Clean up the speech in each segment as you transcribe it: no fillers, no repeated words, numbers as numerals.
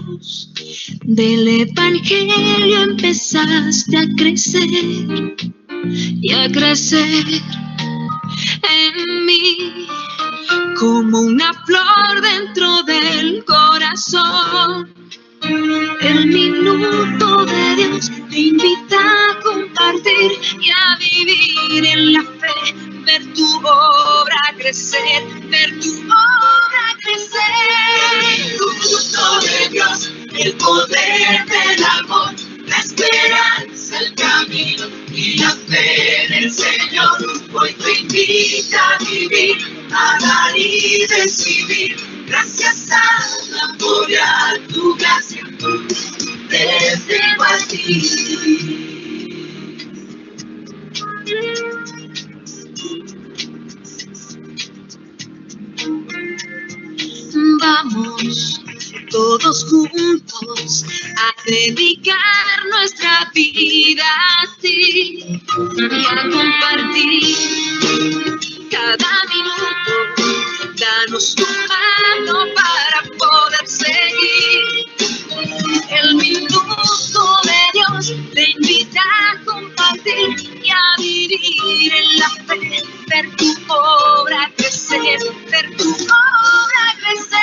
luz del Evangelio empezaste a crecer y a crecer en mí como una flor dentro del corazón. El minuto de Dios te invita a compartir y a vivir en la fe, ver tu obra crecer, ver tu obra crecer. El minuto de Dios, el poder del amor, la esperanza, el camino y la fe en el Señor. Hoy te invita a vivir, a dar y recibir. Gracias al amor y a tu gracia, te tengo a ti. Vamos todos juntos a dedicar nuestra vida a ti y a compartir cada minuto. Danos tu mano para poder seguir. El minuto de Dios te invita a compartir y a vivir en la fe, ver tu obra crecer, ver tu obra crecer.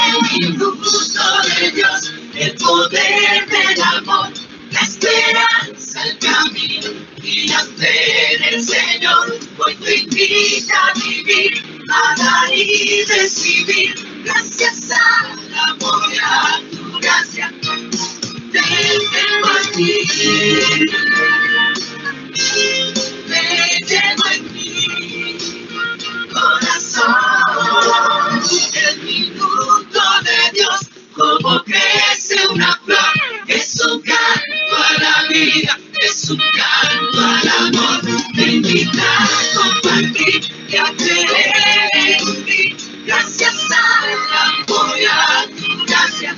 El minuto de Dios, el poder del amor, la esperanza, el camino y la fe en el Señor. Hoy te invita a vivir, a dar y recibir. Gracias al amor y a tu gracia, te tengo a ti. Me llevo en mi corazón el minuto de Dios, como crece una flor. Es un canto a la vida, es un canto al amor. Te invita a compartir y a creer en ti. Gracias al amor y a tu gracia,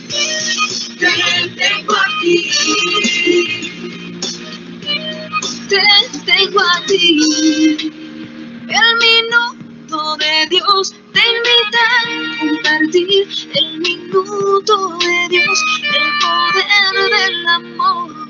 te tengo a ti. Te tengo a ti. El minuto de Dios te invita a compartir. El minuto de Dios, el poder del amor.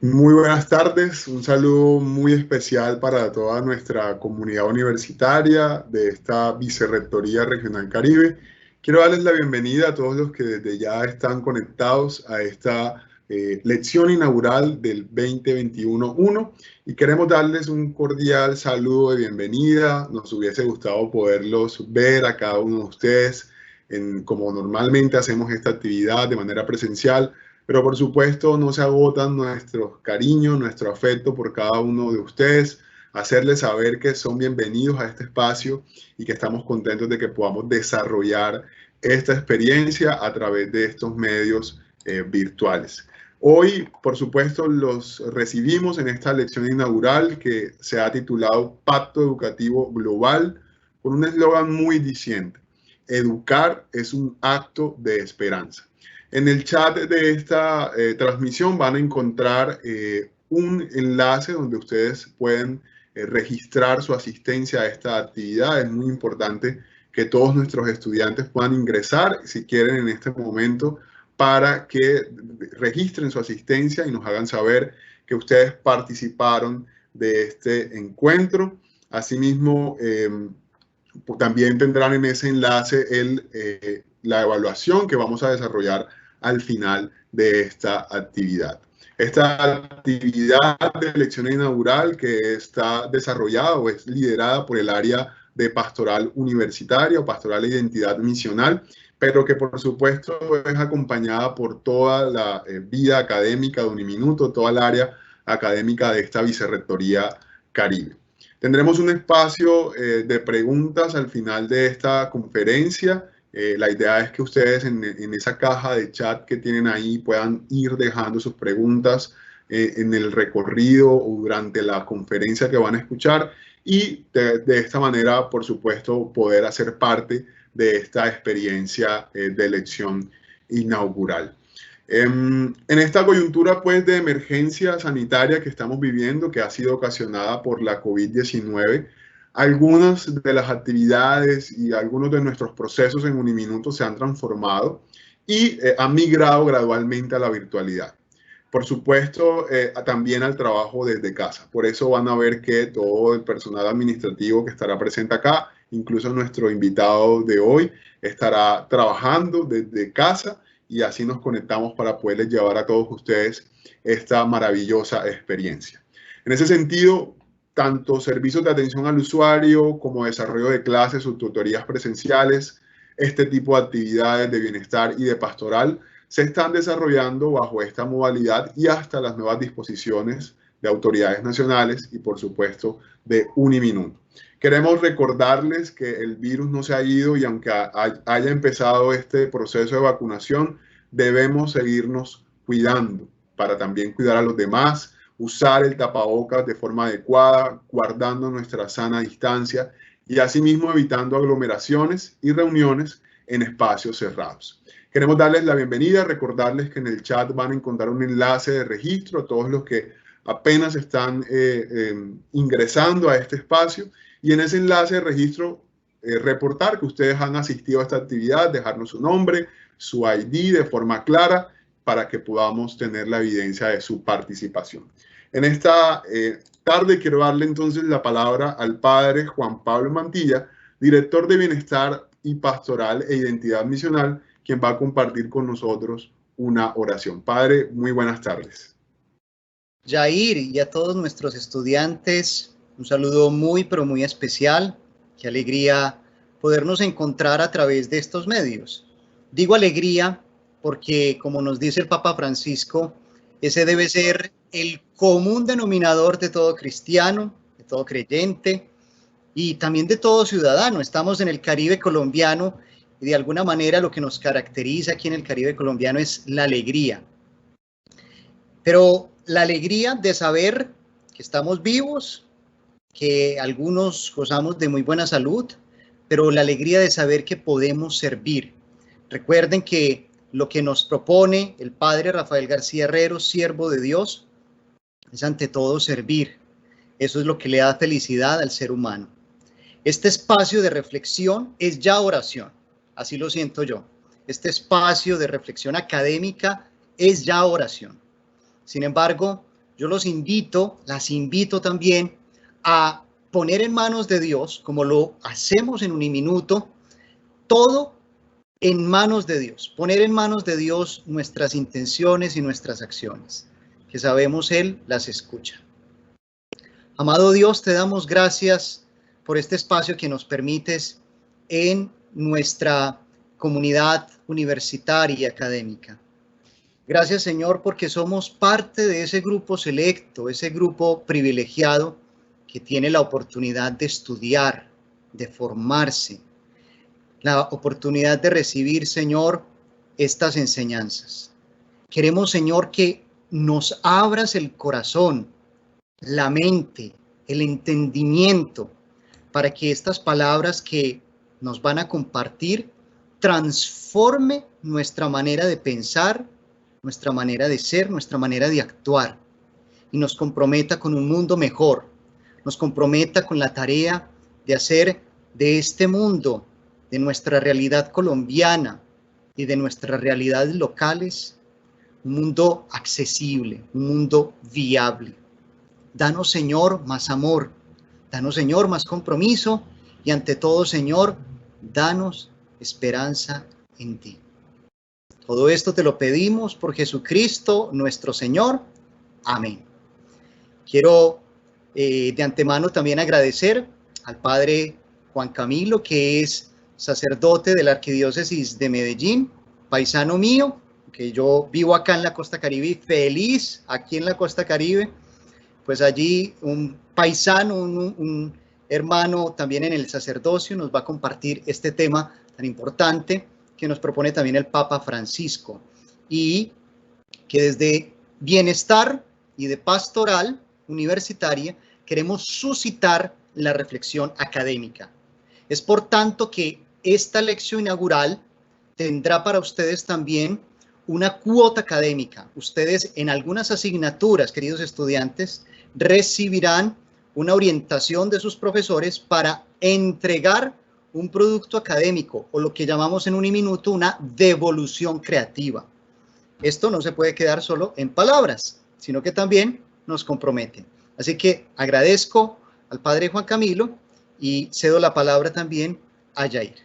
Muy buenas tardes, un saludo muy especial para toda nuestra comunidad universitaria de esta Vicerrectoría Regional Caribe. Quiero darles la bienvenida a todos los que desde ya están conectados a esta lección inaugural del 2021-1 y queremos darles un cordial saludo de bienvenida. Nos hubiese gustado poderlos ver a cada uno de ustedes como normalmente hacemos esta actividad de manera presencial. Pero por supuesto no se agotan nuestros cariños, nuestro afecto por cada uno de ustedes, hacerles saber que son bienvenidos a este espacio y que estamos contentos de que podamos desarrollar esta experiencia a través de estos medios virtuales. Hoy, por supuesto, los recibimos en esta lección inaugural que se ha titulado Pacto Educativo Global, con un eslogan muy diciente: educar es un acto de esperanza. En el chat de esta transmisión van a encontrar un enlace donde ustedes pueden registrar su asistencia a esta actividad. Es muy importante que todos nuestros estudiantes puedan ingresar, si quieren, en este momento, para que registren su asistencia y nos hagan saber que ustedes participaron de este encuentro. Asimismo, también tendrán en ese enlace la evaluación que vamos a desarrollar al final de esta actividad. Esta actividad de lección inaugural que está desarrollada o es liderada por el área de pastoral universitaria o pastoral e identidad misional, pero que por supuesto es acompañada por toda la vida académica de Uniminuto, toda el área académica de esta Vicerrectoría Caribe. Tendremos un espacio de preguntas al final de esta conferencia. La idea es que ustedes en esa caja de chat que tienen ahí puedan ir dejando sus preguntas en el recorrido o durante la conferencia que van a escuchar y de esta manera, por supuesto, poder hacer parte de esta experiencia de lección inaugural. En esta coyuntura pues de emergencia sanitaria que estamos viviendo, que ha sido ocasionada por la COVID-19, algunas de las actividades y algunos de nuestros procesos en Uniminuto se han transformado y han migrado gradualmente a la virtualidad. Por supuesto, también al trabajo desde casa. Por eso van a ver que todo el personal administrativo que estará presente acá, incluso nuestro invitado de hoy, estará trabajando desde casa, y así nos conectamos para poderles llevar a todos ustedes esta maravillosa experiencia. En ese sentido, tanto servicios de atención al usuario como desarrollo de clases o tutorías presenciales, este tipo de actividades de bienestar y de pastoral se están desarrollando bajo esta modalidad y hasta las nuevas disposiciones de autoridades nacionales y, por supuesto, de Uniminuto. Queremos recordarles que el virus no se ha ido y aunque haya empezado este proceso de vacunación, debemos seguirnos cuidando para también cuidar a los demás, usar el tapabocas de forma adecuada, guardando nuestra sana distancia y asimismo evitando aglomeraciones y reuniones en espacios cerrados. Queremos darles la bienvenida, recordarles que en el chat van a encontrar un enlace de registro a todos los que apenas están ingresando a este espacio, y en ese enlace de registro reportar que ustedes han asistido a esta actividad, dejarnos su nombre, su ID de forma clara para que podamos tener la evidencia de su participación. En esta tarde quiero darle entonces la palabra al padre Juan Pablo Mantilla, director de Bienestar y Pastoral e Identidad Misional, quien va a compartir con nosotros una oración. Padre, muy buenas tardes. Jair, y a todos nuestros estudiantes, un saludo muy, pero muy especial. Qué alegría podernos encontrar a través de estos medios. Digo alegría porque, como nos dice el Papa Francisco, ese debe ser el común denominador de todo cristiano, de todo creyente y también de todo ciudadano. Estamos en el Caribe colombiano y de alguna manera lo que nos caracteriza aquí en el Caribe colombiano es la alegría. Pero la alegría de saber que estamos vivos, que algunos gozamos de muy buena salud, pero la alegría de saber que podemos servir. Recuerden que lo que nos propone el padre Rafael García Herrero, siervo de Dios, es ante todo servir. Eso es lo que le da felicidad al ser humano. Este espacio de reflexión es ya oración, así lo siento yo. Este espacio de reflexión académica es ya oración. Sin embargo, yo las invito también a poner en manos de Dios, como lo hacemos en Uniminuto, todo en manos de Dios, poner en manos de Dios nuestras intenciones y nuestras acciones, que sabemos Él las escucha. Amado Dios, te damos gracias por este espacio que nos permites en nuestra comunidad universitaria y académica. Gracias, Señor, porque somos parte de ese grupo selecto, ese grupo privilegiado que tiene la oportunidad de estudiar, de formarse, la oportunidad de recibir, Señor, estas enseñanzas. Queremos, Señor, que nos abras el corazón, la mente, el entendimiento, para que estas palabras que nos van a compartir transforme nuestra manera de pensar, nuestra manera de ser, nuestra manera de actuar, y nos comprometa con un mundo mejor, nos comprometa con la tarea de hacer de este mundo, de nuestra realidad colombiana y de nuestras realidades locales, un mundo accesible, un mundo viable. Danos, Señor, más amor, danos, Señor, más compromiso y ante todo, Señor, danos esperanza en ti. Todo esto te lo pedimos por Jesucristo, nuestro Señor. Amén. Quiero de antemano también agradecer al Padre Juan Camilo, que es sacerdote de la Arquidiócesis de Medellín, paisano mío, que yo vivo acá en la Costa Caribe, feliz aquí en la Costa Caribe, pues allí un paisano, un hermano también en el sacerdocio nos va a compartir este tema tan importante que nos propone también el Papa Francisco, y que desde bienestar y de pastoral universitaria queremos suscitar la reflexión académica. Es por tanto que esta lección inaugural tendrá para ustedes también una cuota académica. Ustedes en algunas asignaturas, queridos estudiantes, recibirán una orientación de sus profesores para entregar un producto académico o lo que llamamos en Uniminuto una devolución creativa. Esto no se puede quedar solo en palabras, sino que también nos compromete. Así que agradezco al padre Juan Camilo y cedo la palabra también a Yair.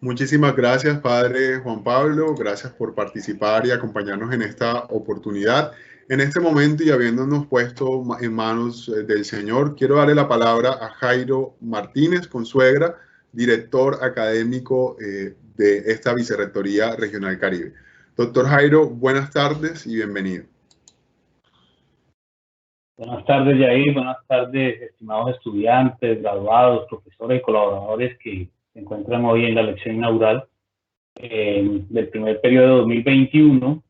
Muchísimas gracias, padre Juan Pablo. Gracias por participar y acompañarnos en esta oportunidad. En este momento, y habiéndonos puesto en manos del Señor, quiero darle la palabra a Jairo Martínez Consuegra, director académico de esta Vicerrectoría Regional Caribe. Doctor Jairo, buenas tardes y bienvenido. Buenas tardes, Yair. Buenas tardes, estimados estudiantes, graduados, profesores y colaboradores que se encuentran hoy en la lección inaugural del primer periodo de 2021.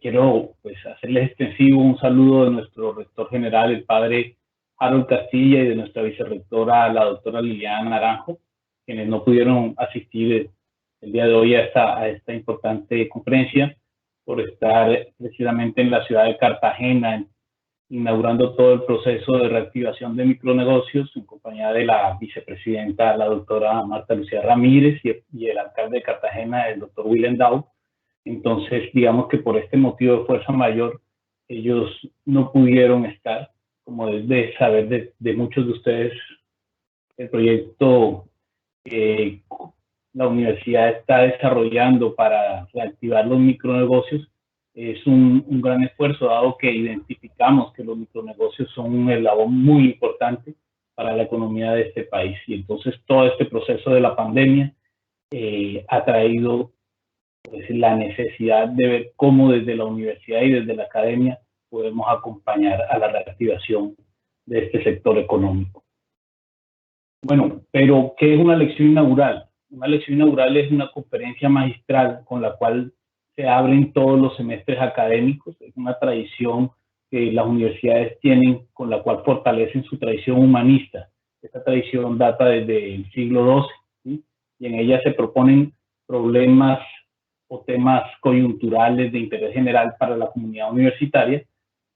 Quiero hacerles extensivo un saludo de nuestro rector general, el padre Harold Castilla, y de nuestra vicerrectora, la doctora Liliana Naranjo, quienes no pudieron asistir el día de hoy a esta importante conferencia por estar precisamente en la ciudad de Cartagena, inaugurando todo el proceso de reactivación de micronegocios en compañía de la vicepresidenta, la doctora Marta Lucía Ramírez, y el alcalde de Cartagena, el doctor Willem Dow. Entonces, digamos que por este motivo de fuerza mayor, ellos no pudieron estar. Como es de saber de muchos de ustedes, el proyecto que la universidad está desarrollando para reactivar los micronegocios es un gran esfuerzo, dado que identificamos que los micronegocios son un eslabón muy importante para la economía de este país. Y entonces todo este proceso de la pandemia ha traído la necesidad de ver cómo desde la universidad y desde la academia podemos acompañar a la reactivación de este sector económico. Bueno, pero ¿qué es una lección inaugural? Una lección inaugural es una conferencia magistral con la cual se abren todos los semestres académicos. Es una tradición que las universidades tienen, con la cual fortalecen su tradición humanista. Esta tradición data desde el siglo XII, ¿sí? Y en ella se proponen problemas o temas coyunturales de interés general para la comunidad universitaria,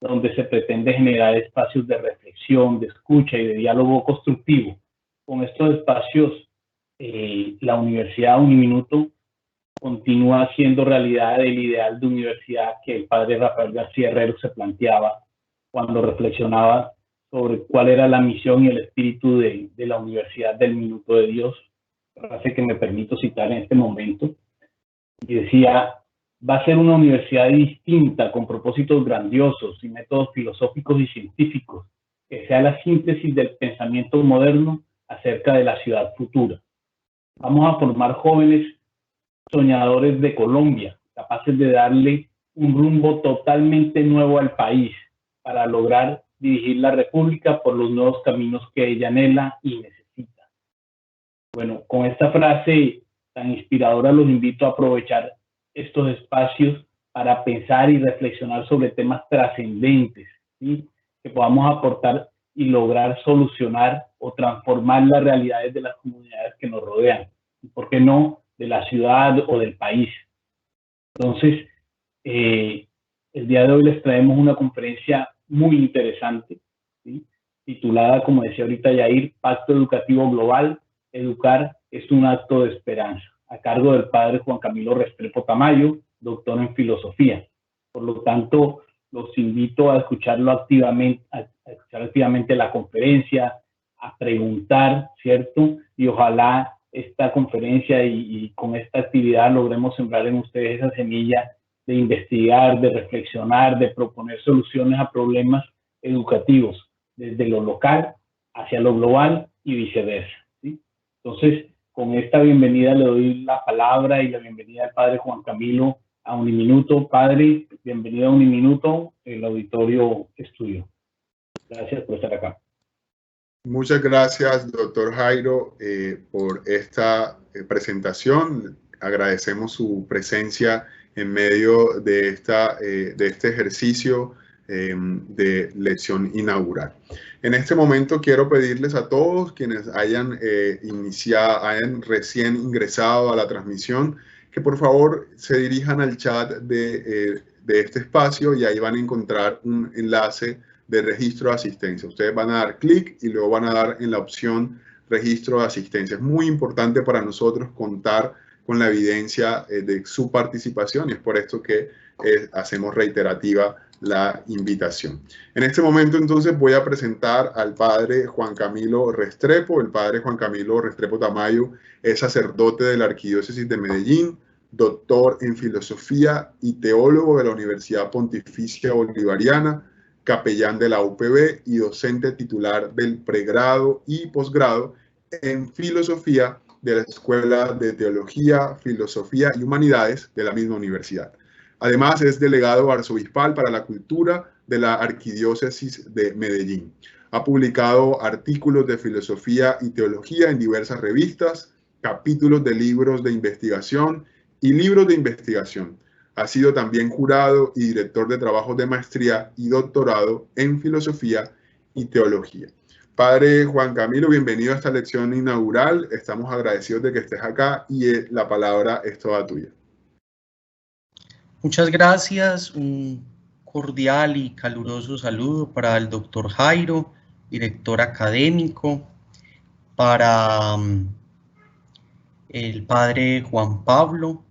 donde se pretende generar espacios de reflexión, de escucha y de diálogo constructivo. Con estos espacios, la Universidad Uniminuto continúa haciendo realidad el ideal de universidad que el padre Rafael García Herrero se planteaba cuando reflexionaba sobre cuál era la misión y el espíritu de la Universidad del Minuto de Dios, frase que me permito citar en este momento, y decía: va a ser una universidad distinta, con propósitos grandiosos y métodos filosóficos y científicos, que sea la síntesis del pensamiento moderno acerca de la ciudad futura. Vamos a formar jóvenes soñadores de Colombia, capaces de darle un rumbo totalmente nuevo al país para lograr dirigir la República por los nuevos caminos que ella anhela y necesita. Bueno, con esta frase tan inspiradora los invito a aprovechar estos espacios para pensar y reflexionar sobre temas trascendentes, ¿sí? Que podamos aportar y lograr solucionar o transformar las realidades de las comunidades que nos rodean, y por qué no, de la ciudad o del país. Entonces, el día de hoy les traemos una conferencia muy interesante, ¿sí? Titulada, como decía ahorita Yair, Pacto Educativo Global, Educar es un acto de esperanza, a cargo del padre Juan Camilo Restrepo Tamayo, doctor en filosofía. Por lo tanto, los invito a escucharlo activamente, a escuchar activamente la conferencia, a preguntar, ¿cierto? Y ojalá esta conferencia y con esta actividad logremos sembrar en ustedes esa semilla de investigar, de reflexionar, de proponer soluciones a problemas educativos, desde lo local hacia lo global y viceversa, ¿sí? Entonces, con esta bienvenida le doy la palabra y la bienvenida al padre Juan Camilo a Uniminuto. Padre, bienvenido a Uniminuto, el auditorio estudio. Gracias por estar acá. Muchas gracias, doctor Jairo, por esta presentación. Agradecemos su presencia en medio de este ejercicio de lección inaugural. En este momento quiero pedirles a todos quienes hayan recién ingresado a la transmisión que por favor se dirijan al chat de este espacio y ahí van a encontrar un enlace de registro de asistencia. Ustedes van a dar clic y luego van a dar en la opción registro de asistencia. Es muy importante para nosotros contar con la evidencia de su participación y es por esto que hacemos reiterativa la invitación. En este momento entonces voy a presentar al padre Juan Camilo Restrepo. El padre Juan Camilo Restrepo Tamayo es sacerdote de la Arquidiócesis de Medellín, doctor en filosofía y teólogo de la Universidad Pontificia Bolivariana, capellán de la UPB y docente titular del pregrado y posgrado en filosofía de la Escuela de Teología, Filosofía y Humanidades de la misma universidad. Además, es delegado arzobispal para la cultura de la Arquidiócesis de Medellín. Ha publicado artículos de filosofía y teología en diversas revistas, capítulos de libros de investigación y libros de investigación. Ha sido también jurado y director de trabajos de maestría y doctorado en filosofía y teología. Padre Juan Camilo, bienvenido a esta lección inaugural. Estamos agradecidos de que estés acá y la palabra es toda tuya. Muchas gracias. Un cordial y caluroso saludo para el doctor Jairo, director académico, para el padre Juan Pablo,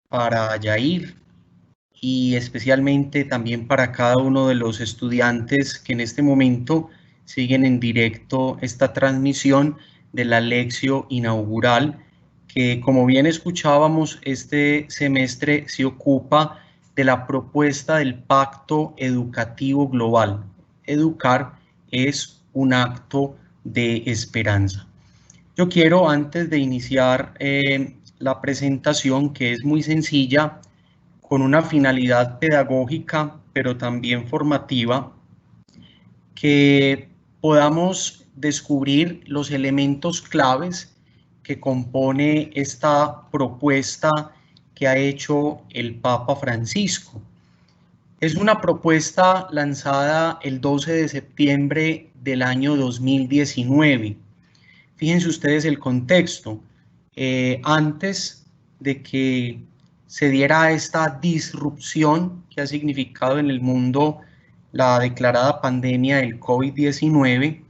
para Yair y especialmente también para cada uno de los estudiantes que en este momento siguen en directo esta transmisión de la lección inaugural que, como bien escuchábamos, este semestre se ocupa de la propuesta del Pacto Educativo Global. Educar es un acto de esperanza. Yo quiero, antes de iniciar la presentación, que es muy sencilla, con una finalidad pedagógica, pero también formativa, que podamos descubrir los elementos claves que compone esta propuesta que ha hecho el Papa Francisco. Es una propuesta lanzada el 12 de septiembre del año 2019. Fíjense ustedes el contexto. Antes de que se diera esta disrupción que ha significado en el mundo la declarada pandemia del COVID-19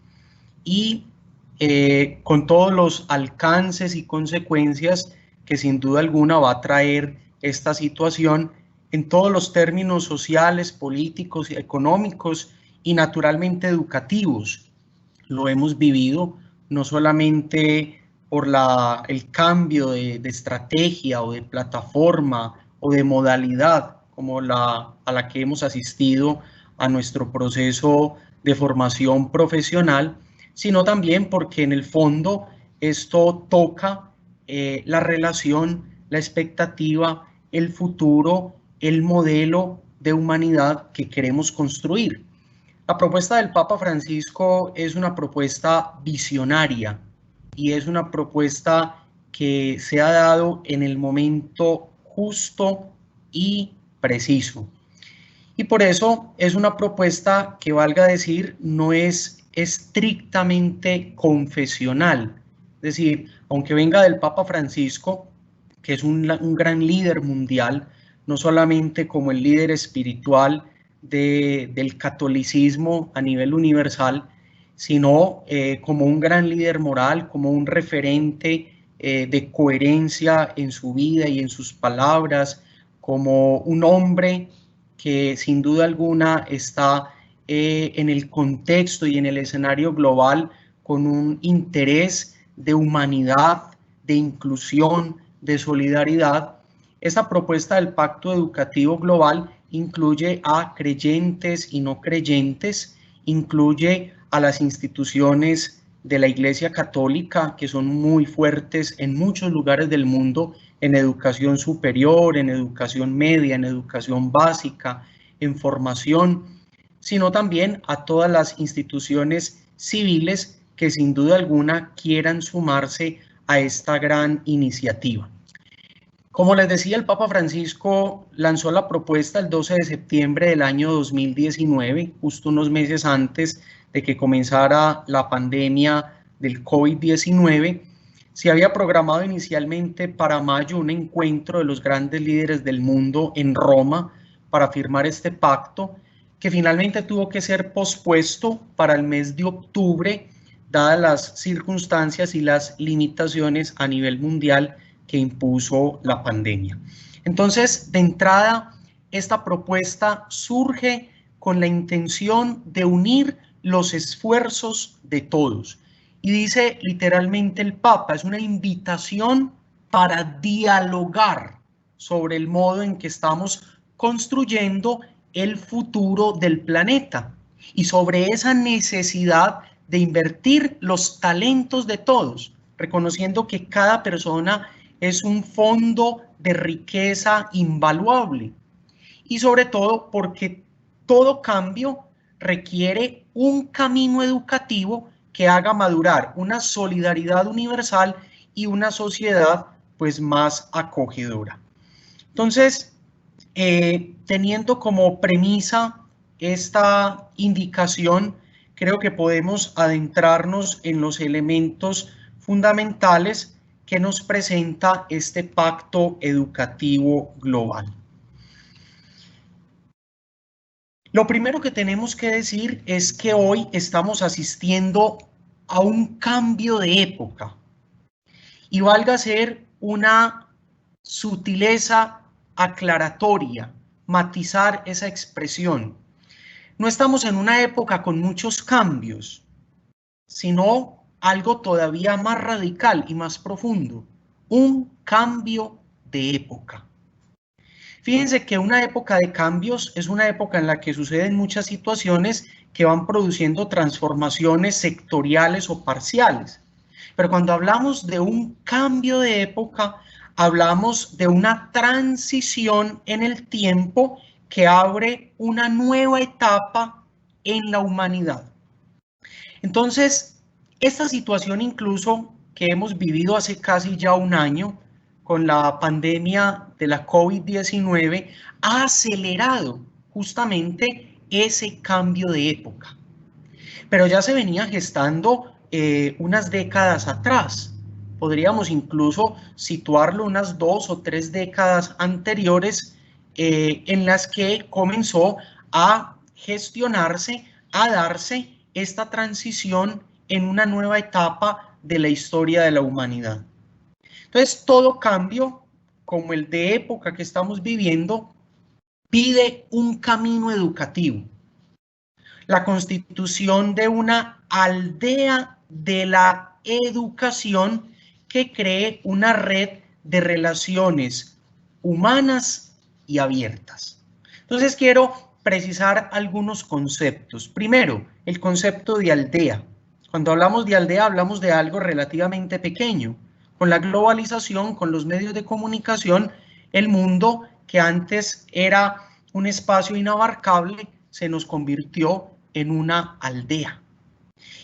y con todos los alcances y consecuencias que sin duda alguna va a traer esta situación en todos los términos sociales, políticos, económicos y naturalmente educativos. Lo hemos vivido no solamente por el cambio de estrategia o de plataforma o de modalidad como a la que hemos asistido a nuestro proceso de formación profesional, sino también porque en el fondo esto toca la relación, la expectativa, el futuro, el modelo de humanidad que queremos construir. La propuesta del Papa Francisco es una propuesta visionaria y es una propuesta que se ha dado en el momento justo y preciso. Y por eso es una propuesta que, valga decir, no es estrictamente confesional. Es decir, aunque venga del Papa Francisco, que es un gran líder mundial, no solamente como el líder espiritual del catolicismo a nivel universal, sino como un gran líder moral, como un referente de coherencia en su vida y en sus palabras, como un hombre que sin duda alguna está en el contexto y en el escenario global con un interés de humanidad, de inclusión, de solidaridad. Esta propuesta del Pacto Educativo Global incluye a creyentes y no creyentes, incluye a las instituciones de la Iglesia Católica, que son muy fuertes en muchos lugares del mundo, en educación superior, en educación media, en educación básica, en formación, sino también a todas las instituciones civiles que sin duda alguna quieran sumarse a esta gran iniciativa. Como les decía, el Papa Francisco lanzó la propuesta el 12 de septiembre del año 2019, justo unos meses antes de que comenzara la pandemia del COVID-19, Se había programado inicialmente para mayo un encuentro de los grandes líderes del mundo en Roma para firmar este pacto, que finalmente tuvo que ser pospuesto para el mes de octubre, dadas las circunstancias y las limitaciones a nivel mundial que impuso la pandemia. Entonces, de entrada, esta propuesta surge con la intención de unir los esfuerzos de todos. Y dice literalmente el Papa, es una invitación para dialogar sobre el modo en que estamos construyendo el futuro del planeta y sobre esa necesidad de invertir los talentos de todos, reconociendo que cada persona es un fondo de riqueza invaluable y sobre todo porque todo cambio requiere un camino educativo que haga madurar una solidaridad universal y una sociedad pues más acogedora. Entonces, teniendo como premisa esta indicación, creo que podemos adentrarnos en los elementos fundamentales que nos presenta este pacto educativo global. Lo primero que tenemos que decir es que hoy estamos asistiendo a un cambio de época y valga ser una sutileza aclaratoria, matizar esa expresión. No estamos en una época con muchos cambios, sino algo todavía más radical y más profundo, un cambio de época. Fíjense que una época de cambios es una época en la que suceden muchas situaciones que van produciendo transformaciones sectoriales o parciales. Pero cuando hablamos de un cambio de época, hablamos de una transición en el tiempo que abre una nueva etapa en la humanidad. Entonces, esta situación incluso que hemos vivido hace casi ya un año, con la pandemia de la COVID-19, ha acelerado justamente ese cambio de época. Pero ya se venía gestando unas décadas atrás. Podríamos incluso situarlo unas 2 o 3 décadas anteriores en las que comenzó a gestionarse, a darse esta transición en una nueva etapa de la historia de la humanidad. Entonces, todo cambio, como el de época que estamos viviendo, pide un camino educativo. La constitución de una aldea de la educación que cree una red de relaciones humanas y abiertas. Entonces, quiero precisar algunos conceptos. Primero, el concepto de aldea. Cuando hablamos de aldea, hablamos de algo relativamente pequeño. Con la globalización, con los medios de comunicación, el mundo que antes era un espacio inabarcable se nos convirtió en una aldea.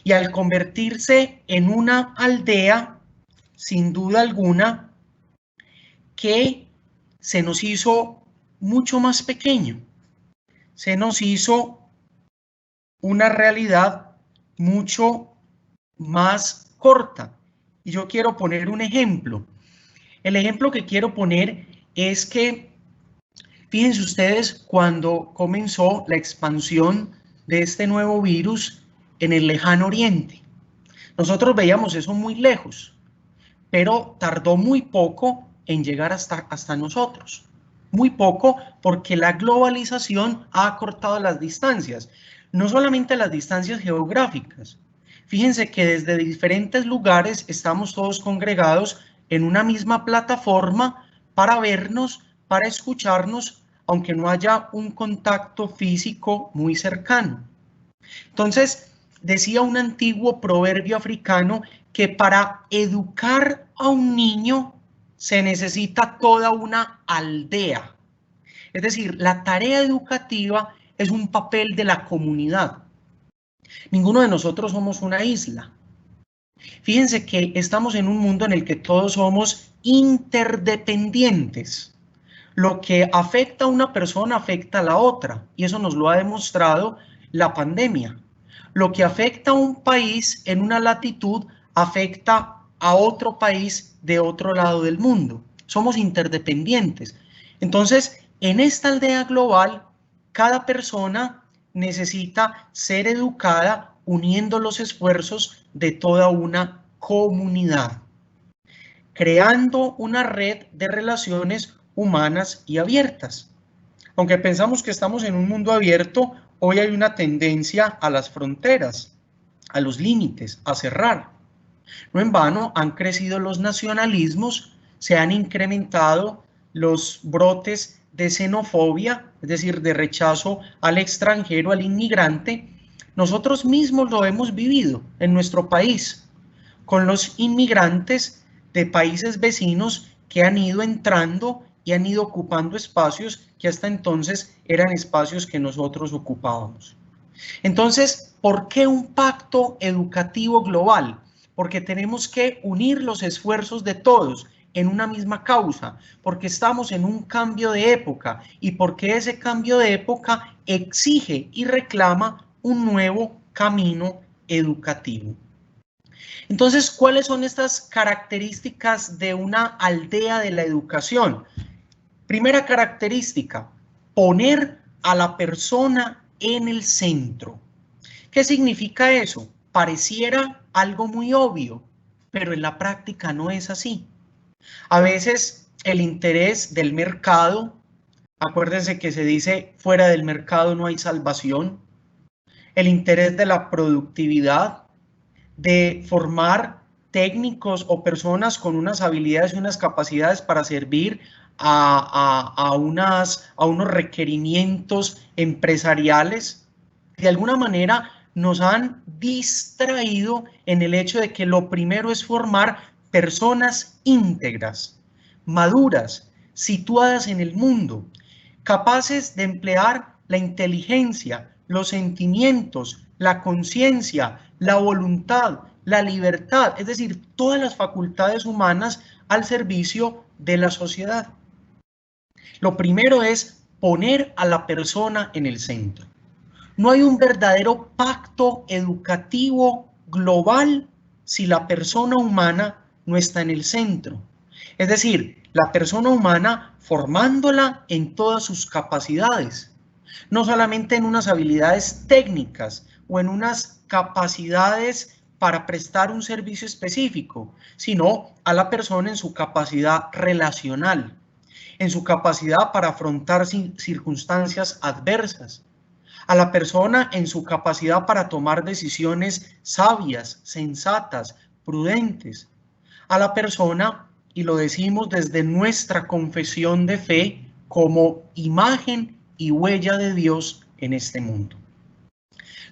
Y al convertirse en una aldea, sin duda alguna, que se nos hizo mucho más pequeño, se nos hizo una realidad mucho más corta. Y yo quiero poner un ejemplo. El ejemplo que quiero poner es que, fíjense ustedes, cuando comenzó la expansión de este nuevo virus en el lejano oriente, nosotros veíamos eso muy lejos, pero tardó muy poco en llegar hasta nosotros. Muy poco, porque la globalización ha acortado las distancias, no solamente las distancias geográficas. Fíjense que desde diferentes lugares estamos todos congregados en una misma plataforma para vernos, para escucharnos, aunque no haya un contacto físico muy cercano. Entonces, decía un antiguo proverbio africano que para educar a un niño se necesita toda una aldea. Es decir, la tarea educativa es un papel de la comunidad. Ninguno de nosotros somos una isla. Fíjense que estamos en un mundo en el que todos somos interdependientes. Lo que afecta a una persona afecta a la otra, y eso nos lo ha demostrado la pandemia. Lo que afecta a un país en una latitud afecta a otro país de otro lado del mundo. Somos interdependientes. Entonces, en esta aldea global, cada persona necesita ser educada uniendo los esfuerzos de toda una comunidad, creando una red de relaciones humanas y abiertas. Aunque pensamos que estamos en un mundo abierto, hoy hay una tendencia a las fronteras, a los límites, a cerrar. No en vano han crecido los nacionalismos, se han incrementado los brotes de xenofobia, es decir, de rechazo al extranjero, al inmigrante. Nosotros mismos lo hemos vivido en nuestro país, con los inmigrantes de países vecinos que han ido entrando y han ido ocupando espacios que hasta entonces eran espacios que nosotros ocupábamos. Entonces, ¿por qué un pacto educativo global? Porque tenemos que unir los esfuerzos de todos en una misma causa, porque estamos en un cambio de época y porque ese cambio de época exige y reclama un nuevo camino educativo. Entonces, ¿cuáles son estas características de una aldea de la educación? Primera característica, poner a la persona en el centro. ¿Qué significa eso? Pareciera algo muy obvio, pero en la práctica no es así. A veces el interés del mercado, acuérdense que se dice fuera del mercado no hay salvación, el interés de la productividad, de formar técnicos o personas con unas habilidades y unas capacidades para servir a unos requerimientos empresariales, de alguna manera nos han distraído en el hecho de que lo primero es formar personas íntegras, maduras, situadas en el mundo, capaces de emplear la inteligencia, los sentimientos, la conciencia, la voluntad, la libertad, es decir, todas las facultades humanas al servicio de la sociedad. Lo primero es poner a la persona en el centro. No hay un verdadero pacto educativo global si la persona humana no está en el centro. Es decir, la persona humana formándola en todas sus capacidades, no solamente en unas habilidades técnicas o en unas capacidades para prestar un servicio específico, sino a la persona en su capacidad relacional, en su capacidad para afrontar circunstancias adversas, a la persona en su capacidad para tomar decisiones sabias, sensatas, prudentes, a la persona, y lo decimos desde nuestra confesión de fe, como imagen y huella de Dios en este mundo.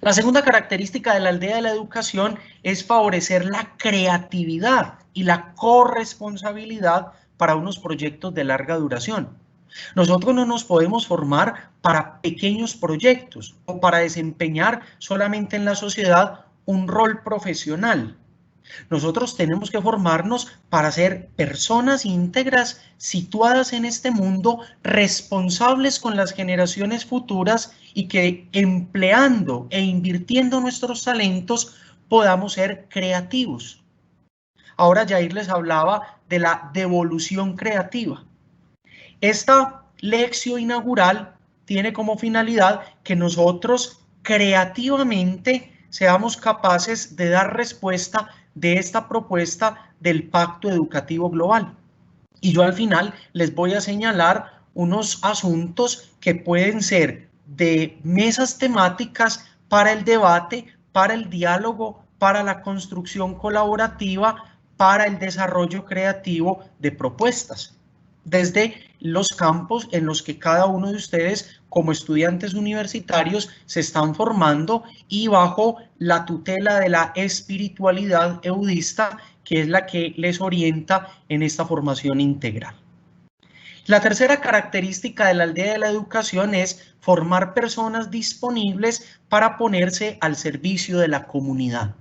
La segunda característica de la aldea de la educación es favorecer la creatividad y la corresponsabilidad para unos proyectos de larga duración. Nosotros no nos podemos formar para pequeños proyectos o para desempeñar solamente en la sociedad un rol profesional. Nosotros tenemos que formarnos para ser personas íntegras, situadas en este mundo, responsables con las generaciones futuras y que empleando e invirtiendo nuestros talentos podamos ser creativos. Ahora Yair les hablaba de la devolución creativa. Esta lección inaugural tiene como finalidad que nosotros creativamente seamos capaces de dar respuesta de esta propuesta del Pacto Educativo Global. Y yo al final les voy a señalar unos asuntos que pueden ser de mesas temáticas para el debate, para el diálogo, para la construcción colaborativa, para el desarrollo creativo de propuestas, desde los campos en los que cada uno de ustedes como estudiantes universitarios se están formando y bajo la tutela de la espiritualidad eudista, que es la que les orienta en esta formación integral. La tercera característica de la aldea de la educación es formar personas disponibles para ponerse al servicio de la comunidad.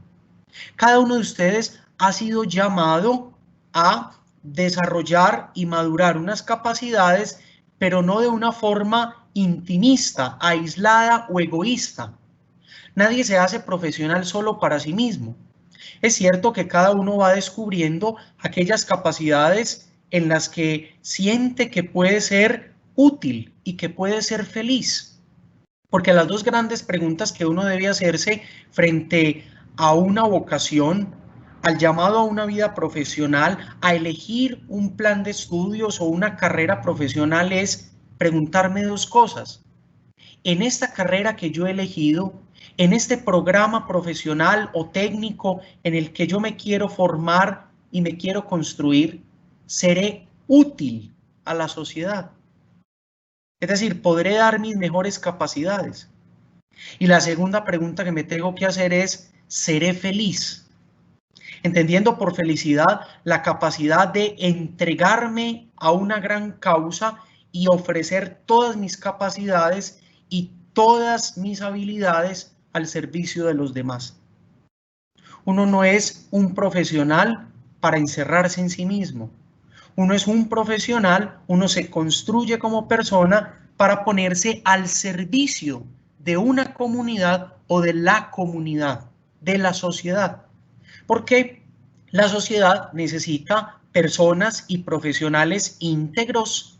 Cada uno de ustedes ha sido llamado a desarrollar y madurar unas capacidades, pero no de una forma intimista, aislada o egoísta. Nadie se hace profesional solo para sí mismo. Es cierto que cada uno va descubriendo aquellas capacidades en las que siente que puede ser útil y que puede ser feliz. Porque las dos grandes preguntas que uno debe hacerse frente a una vocación, al llamado a una vida profesional, a elegir un plan de estudios o una carrera profesional es preguntarme dos cosas. En esta carrera que yo he elegido, en este programa profesional o técnico en el que yo me quiero formar y me quiero construir, ¿seré útil a la sociedad? Es decir, ¿podré dar mis mejores capacidades? Y la segunda pregunta que me tengo que hacer es, ¿seré feliz? Entendiendo por felicidad la capacidad de entregarme a una gran causa y ofrecer todas mis capacidades y todas mis habilidades al servicio de los demás. Uno no es un profesional para encerrarse en sí mismo. Uno es un profesional, uno se construye como persona para ponerse al servicio de una comunidad o de la comunidad, de la sociedad. Porque la sociedad necesita personas y profesionales íntegros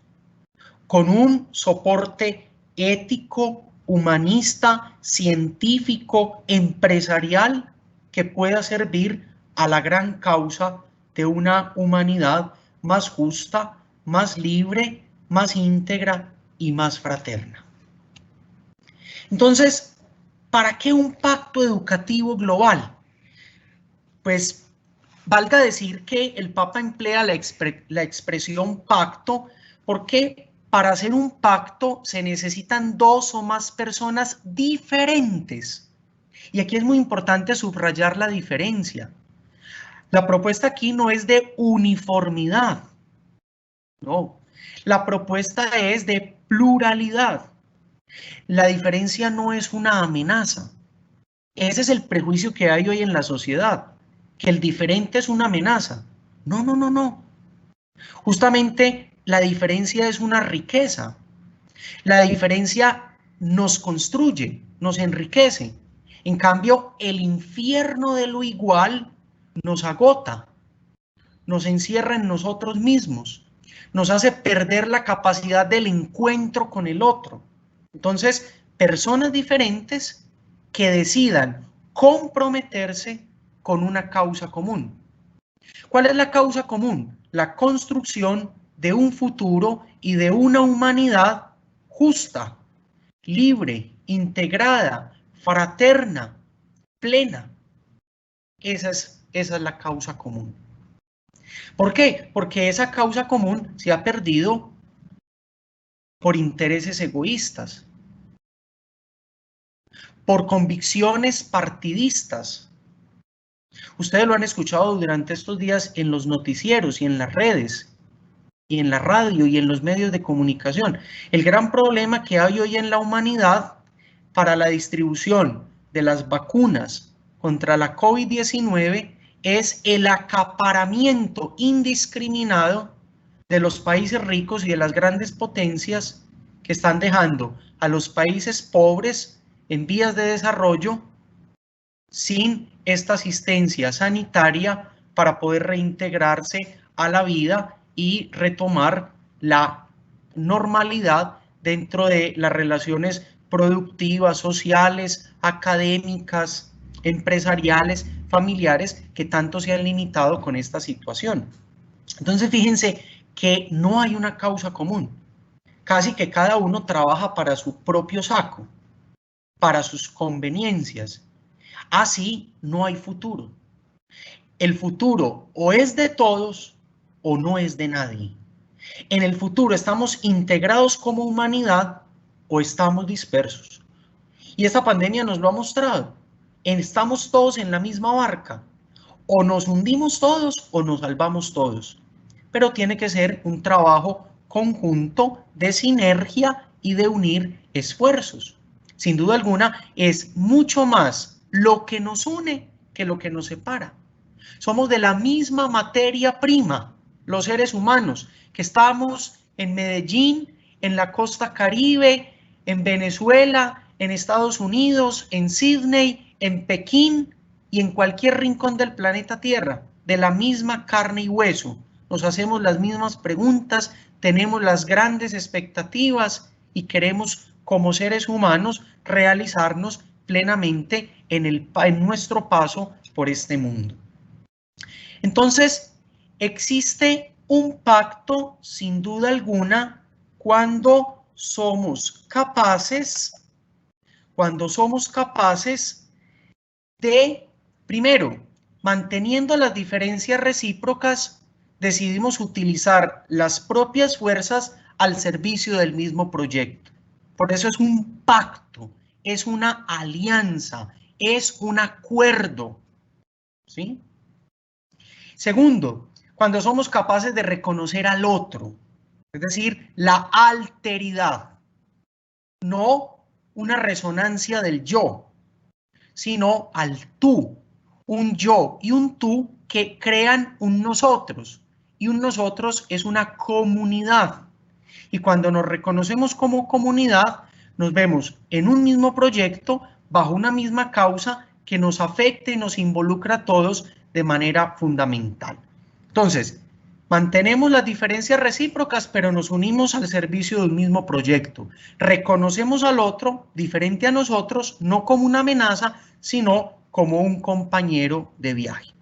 con un soporte ético, humanista, científico, empresarial que pueda servir a la gran causa de una humanidad más justa, más libre, más íntegra y más fraterna. Entonces, ¿para qué un pacto educativo global? Pues valga decir que el Papa emplea la expresión pacto porque para hacer un pacto se necesitan dos o más personas diferentes. Y aquí es muy importante subrayar la diferencia. La propuesta aquí no es de uniformidad, no. La propuesta es de pluralidad. La diferencia no es una amenaza. Ese es el prejuicio que hay hoy en la sociedad, que el diferente es una amenaza. No, no, no, no. Justamente la diferencia es una riqueza. La diferencia nos construye, nos enriquece. En cambio, el infierno de lo igual nos agota, nos encierra en nosotros mismos, nos hace perder la capacidad del encuentro con el otro. Entonces, personas diferentes que decidan comprometerse con una causa común. ¿Cuál es la causa común? La construcción de un futuro y de una humanidad justa, libre, integrada, fraterna, plena. Esa es la causa común. ¿Por qué? Porque esa causa común se ha perdido por intereses egoístas, por convicciones partidistas. Ustedes lo han escuchado durante estos días en los noticieros y en las redes, y en la radio y en los medios de comunicación. El gran problema que hay hoy en la humanidad para la distribución de las vacunas contra la COVID-19 es el acaparamiento indiscriminado de los países ricos y de las grandes potencias que están dejando a los países pobres en vías de desarrollo sin esta asistencia sanitaria para poder reintegrarse a la vida y retomar la normalidad dentro de las relaciones productivas, sociales, académicas, empresariales, familiares, que tanto se han limitado con esta situación. Entonces, fíjense que no hay una causa común. Casi que cada uno trabaja para su propio saco, para sus conveniencias. Así no hay futuro. El futuro o es de todos o no es de nadie. En el futuro estamos integrados como humanidad o estamos dispersos. Y esta pandemia nos lo ha mostrado. Estamos todos en la misma barca. O nos hundimos todos o nos salvamos todos. Pero tiene que ser un trabajo conjunto de sinergia y de unir esfuerzos. Sin duda alguna, es mucho más lo que nos une que lo que nos separa. Somos de la misma materia prima, los seres humanos, que estamos en Medellín, en la costa Caribe, en Venezuela, en Estados Unidos, en Sydney, en Pekín, y en cualquier rincón del planeta Tierra, de la misma carne y hueso. Nos hacemos las mismas preguntas, tenemos las grandes expectativas y queremos, como seres humanos, realizarnos plenamente en nuestro paso por este mundo. Entonces, existe un pacto, sin duda alguna, cuando somos capaces de, primero, manteniendo las diferencias recíprocas, decidimos utilizar las propias fuerzas al servicio del mismo proyecto. Por eso es un pacto, es una alianza, es un acuerdo, ¿sí? Segundo, cuando somos capaces de reconocer al otro, es decir, la alteridad, no una resonancia del yo, sino al tú, un yo y un tú que crean un nosotros, y un nosotros es una comunidad. Y cuando nos reconocemos como comunidad, nos vemos en un mismo proyecto, bajo una misma causa que nos afecta y nos involucra a todos de manera fundamental. Entonces, mantenemos las diferencias recíprocas, pero nos unimos al servicio de un mismo proyecto. Reconocemos al otro, diferente a nosotros, no como una amenaza, sino como un compañero de viaje.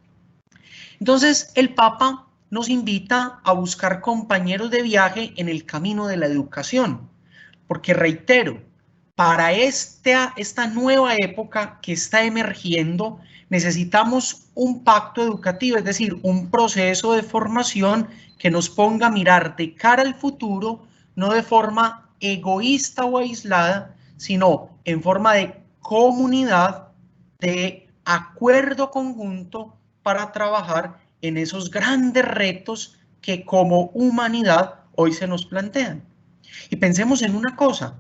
Entonces, el Papa nos invita a buscar compañeros de viaje en el camino de la educación, porque reitero, para esta nueva época que está emergiendo, necesitamos un pacto educativo, es decir, un proceso de formación que nos ponga a mirar de cara al futuro, no de forma egoísta o aislada, sino en forma de comunidad, de acuerdo conjunto para trabajar en esos grandes retos que como humanidad hoy se nos plantean. Y pensemos en una cosa.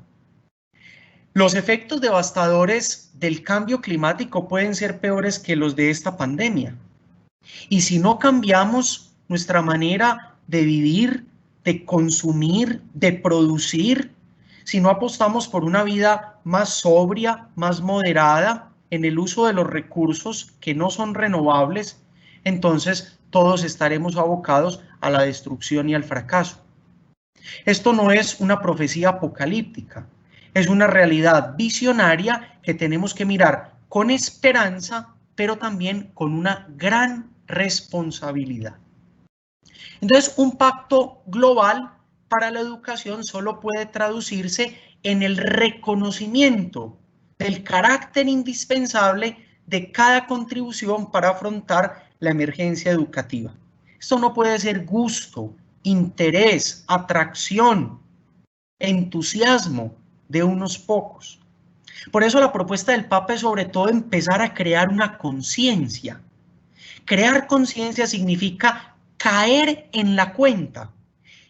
Los efectos devastadores del cambio climático pueden ser peores que los de esta pandemia. Y si no cambiamos nuestra manera de vivir, de consumir, de producir, si no apostamos por una vida más sobria, más moderada en el uso de los recursos que no son renovables, entonces todos estaremos abocados a la destrucción y al fracaso. Esto no es una profecía apocalíptica. Es una realidad visionaria que tenemos que mirar con esperanza, pero también con una gran responsabilidad. Entonces, un pacto global para la educación solo puede traducirse en el reconocimiento del carácter indispensable de cada contribución para afrontar la emergencia educativa. Esto no puede ser gusto, interés, atracción, entusiasmo de unos pocos. Por eso la propuesta del Papa es sobre todo empezar a crear una conciencia. Crear conciencia significa caer en la cuenta,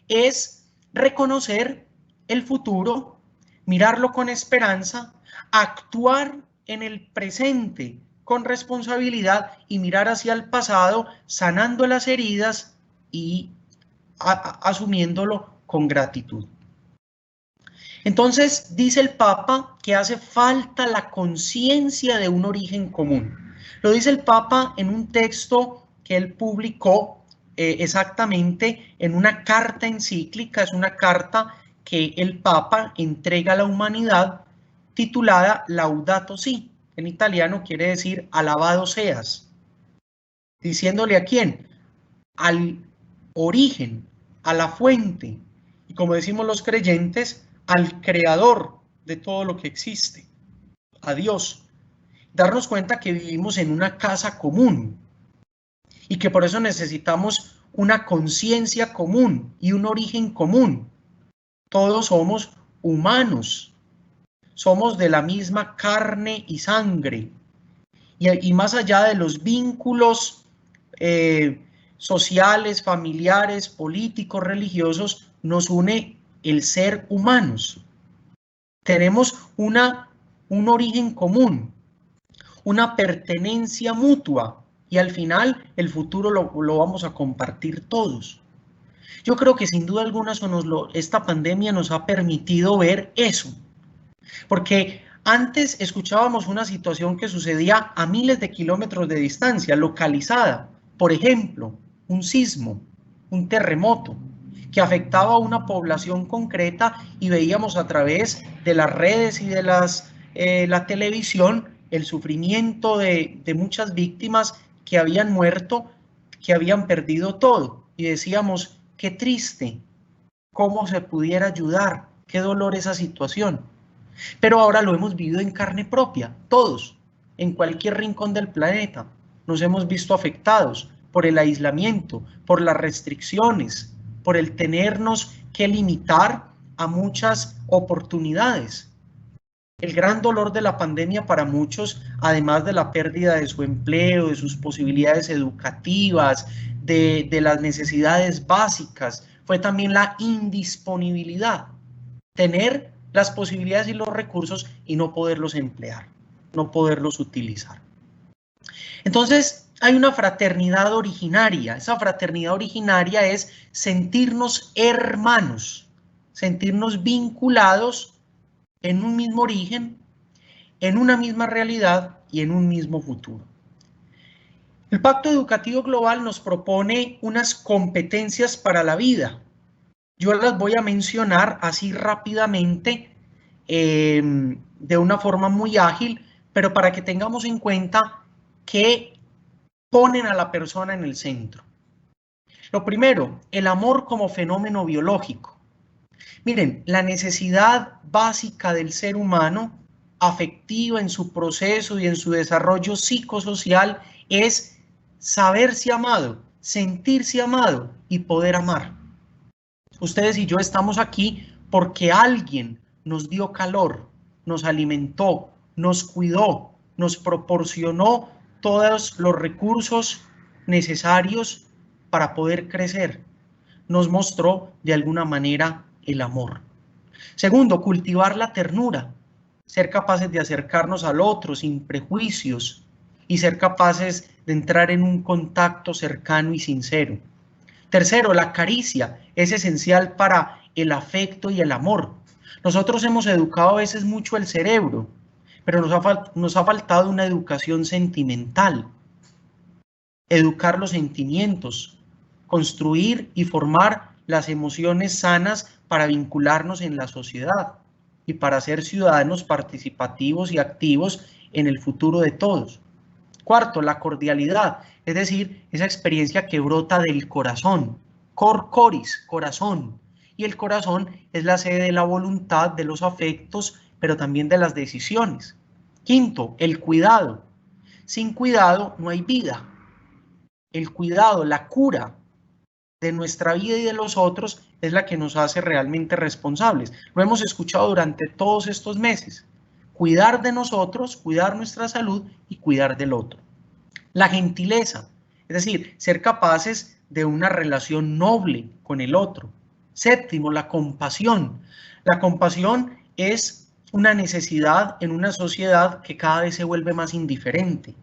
es reconocer el futuro, mirarlo con esperanza, actuar en el presente con responsabilidad y mirar hacia el pasado, sanando las heridas y asumiéndolo con gratitud. Entonces, dice el Papa que hace falta la conciencia de un origen común. Lo dice el Papa en un texto que él publicó exactamente en una carta encíclica, es una carta que el Papa entrega a la humanidad titulada Laudato Si. En italiano quiere decir alabado seas. Diciéndole a quién? Al origen, a la fuente. Y como decimos los creyentes, al creador de todo lo que existe, a Dios. Darnos cuenta que vivimos en una casa común y que por eso necesitamos una conciencia común y un origen común. Todos somos humanos, somos de la misma carne y sangre y más allá de los vínculos sociales, familiares, políticos, religiosos, nos une el ser humanos. Tenemos un origen común, una pertenencia mutua y al final el futuro lo vamos a compartir todos. Yo creo que sin duda alguna esta pandemia nos ha permitido ver eso, porque Antes escuchábamos una situación que sucedía a miles de kilómetros de distancia, localizada. Por ejemplo, un sismo, un terremoto, que afectaba a una población concreta y veíamos a través de las redes y de la televisión el sufrimiento de muchas víctimas que habían muerto, que habían perdido todo. Y decíamos, qué triste, cómo se pudiera ayudar, qué dolor esa situación. Pero ahora lo hemos vivido en carne propia, todos, en cualquier rincón del planeta. Nos hemos visto afectados por el aislamiento, por las restricciones, por el tenernos que limitar a muchas oportunidades. El gran dolor de la pandemia para muchos, además de la pérdida de su empleo, de sus posibilidades educativas, de las necesidades básicas, fue también la indisponibilidad. Tener las posibilidades y los recursos y no poderlos emplear, no poderlos utilizar. Entonces, hay una fraternidad originaria. Esa fraternidad originaria es sentirnos hermanos, sentirnos vinculados en un mismo origen, en una misma realidad y en un mismo futuro. El Pacto Educativo Global nos propone unas competencias para la vida. Yo las voy a mencionar así rápidamente, de una forma muy ágil, pero para que tengamos en cuenta que ponen a la persona en el centro. Lo primero, el amor como fenómeno biológico. Miren, la necesidad básica del ser humano, afectiva en su proceso y en su desarrollo psicosocial, es saberse amado, sentirse amado y poder amar. Ustedes y yo estamos aquí porque alguien nos dio calor, nos alimentó, nos cuidó, nos proporcionó todos los recursos necesarios para poder crecer. Nos mostró de alguna manera el amor. Segundo, cultivar la ternura, ser capaces de acercarnos al otro sin prejuicios y ser capaces de entrar en un contacto cercano y sincero. Tercero, la caricia es esencial para el afecto y el amor. Nosotros hemos educado a veces mucho el cerebro, pero nos ha faltado una educación sentimental. Educar los sentimientos, construir y formar las emociones sanas para vincularnos en la sociedad y para ser ciudadanos participativos y activos en el futuro de todos. Cuarto, la cordialidad, es decir, esa experiencia que brota del corazón, cor coris, corazón, y el corazón es la sede de la voluntad, de los afectos, pero también de las decisiones. Quinto, el cuidado. Sin cuidado no hay vida. El cuidado, la cura de nuestra vida y de los otros es la que nos hace realmente responsables. Lo hemos escuchado durante todos estos meses. Cuidar de nosotros, cuidar nuestra salud y cuidar del otro. La gentileza, es decir, ser capaces de una relación noble con el otro. Séptimo, la compasión. La compasión es una necesidad en una sociedad que cada vez se vuelve más indiferente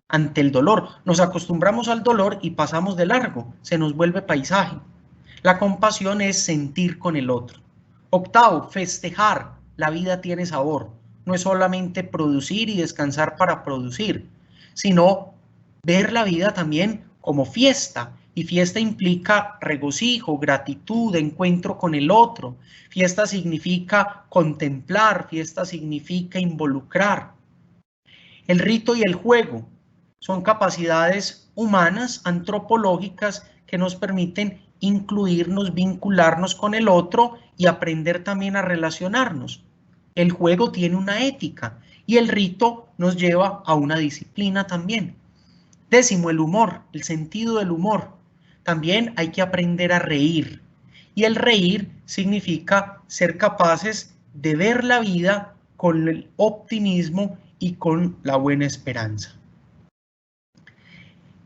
ante el dolor. Nos acostumbramos al dolor y pasamos de largo, se nos vuelve paisaje. La compasión es sentir con el otro. Octavo, festejar. La vida tiene sabor. No es solamente producir y descansar para producir, sino ver la vida también como fiesta. Y fiesta implica regocijo, gratitud, encuentro con el otro. Fiesta significa contemplar, fiesta significa involucrar. El rito y el juego son capacidades humanas, antropológicas, que nos permiten incluirnos, vincularnos con el otro y aprender también a relacionarnos. El juego tiene una ética y el rito nos lleva a una disciplina también. Décimo, el humor, el sentido del humor. También hay que aprender a reír. Y el reír significa ser capaces de ver la vida con el optimismo y con la buena esperanza.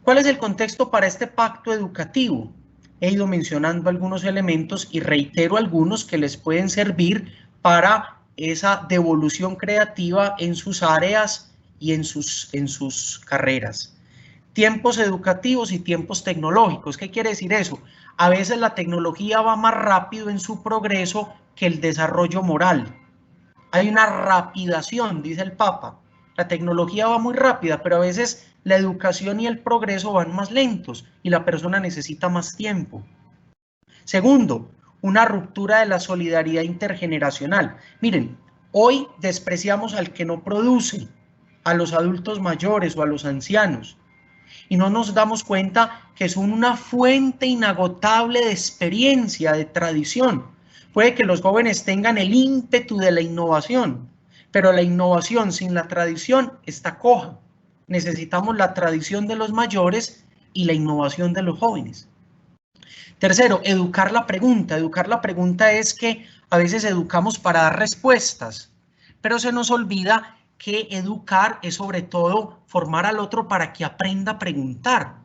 ¿Cuál es el contexto para este pacto educativo? He ido mencionando algunos elementos y reitero algunos que les pueden servir para esa devolución creativa en sus áreas y en sus carreras. Tiempos educativos y tiempos tecnológicos. ¿Qué quiere decir eso? A veces la tecnología va más rápido en su progreso que el desarrollo moral. Hay una rapidación, dice el Papa. La tecnología va muy rápida, pero a veces la educación y el progreso van más lentos y la persona necesita más tiempo. Segundo, una ruptura de la solidaridad intergeneracional. Miren, hoy despreciamos al que no produce, a los adultos mayores o a los ancianos, y no nos damos cuenta que son una fuente inagotable de experiencia, de tradición. Puede que los jóvenes tengan el ímpetu de la innovación, pero la innovación sin la tradición está coja. Necesitamos la tradición de los mayores y la innovación de los jóvenes. Tercero, educar la pregunta. Educar la pregunta es que a veces educamos para dar respuestas, pero se nos olvida que educar es sobre todo formar al otro para que aprenda a preguntar.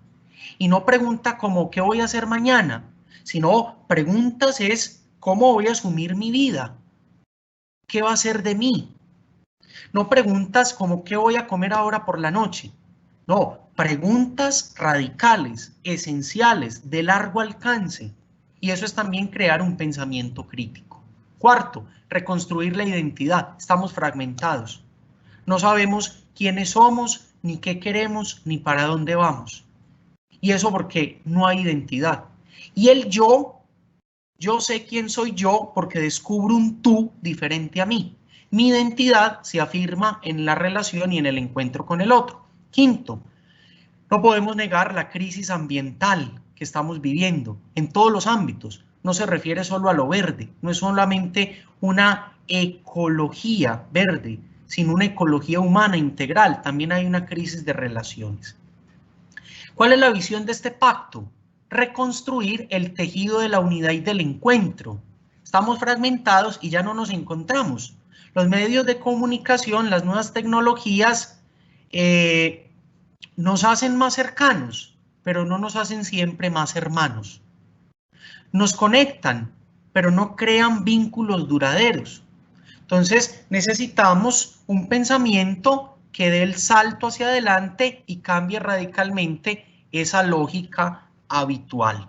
Y no pregunta como ¿qué voy a hacer mañana? Sino preguntas es ¿cómo voy a asumir mi vida? ¿Qué va a ser de mí? No preguntas como ¿qué voy a comer ahora por la noche? No, preguntas radicales, esenciales, de largo alcance. Y eso es también crear un pensamiento crítico. Cuarto, reconstruir la identidad. Estamos fragmentados. No sabemos quiénes somos, ni qué queremos, ni para dónde vamos. Y eso porque no hay identidad. Y el yo sé quién soy yo porque descubro un tú diferente a mí. Mi identidad se afirma en la relación y en el encuentro con el otro. Quinto, no podemos negar la crisis ambiental que estamos viviendo en todos los ámbitos. No se refiere solo a lo verde, no es solamente una ecología verde, sino una ecología humana integral. También hay una crisis de relaciones. ¿Cuál es la visión de este pacto? Reconstruir el tejido de la unidad y del encuentro. Estamos fragmentados y ya no nos encontramos. Los medios de comunicación, las nuevas tecnologías nos hacen más cercanos, pero no nos hacen siempre más hermanos. Nos conectan, pero no crean vínculos duraderos. Entonces necesitamos un pensamiento que dé el salto hacia adelante y cambie radicalmente esa lógica habitual.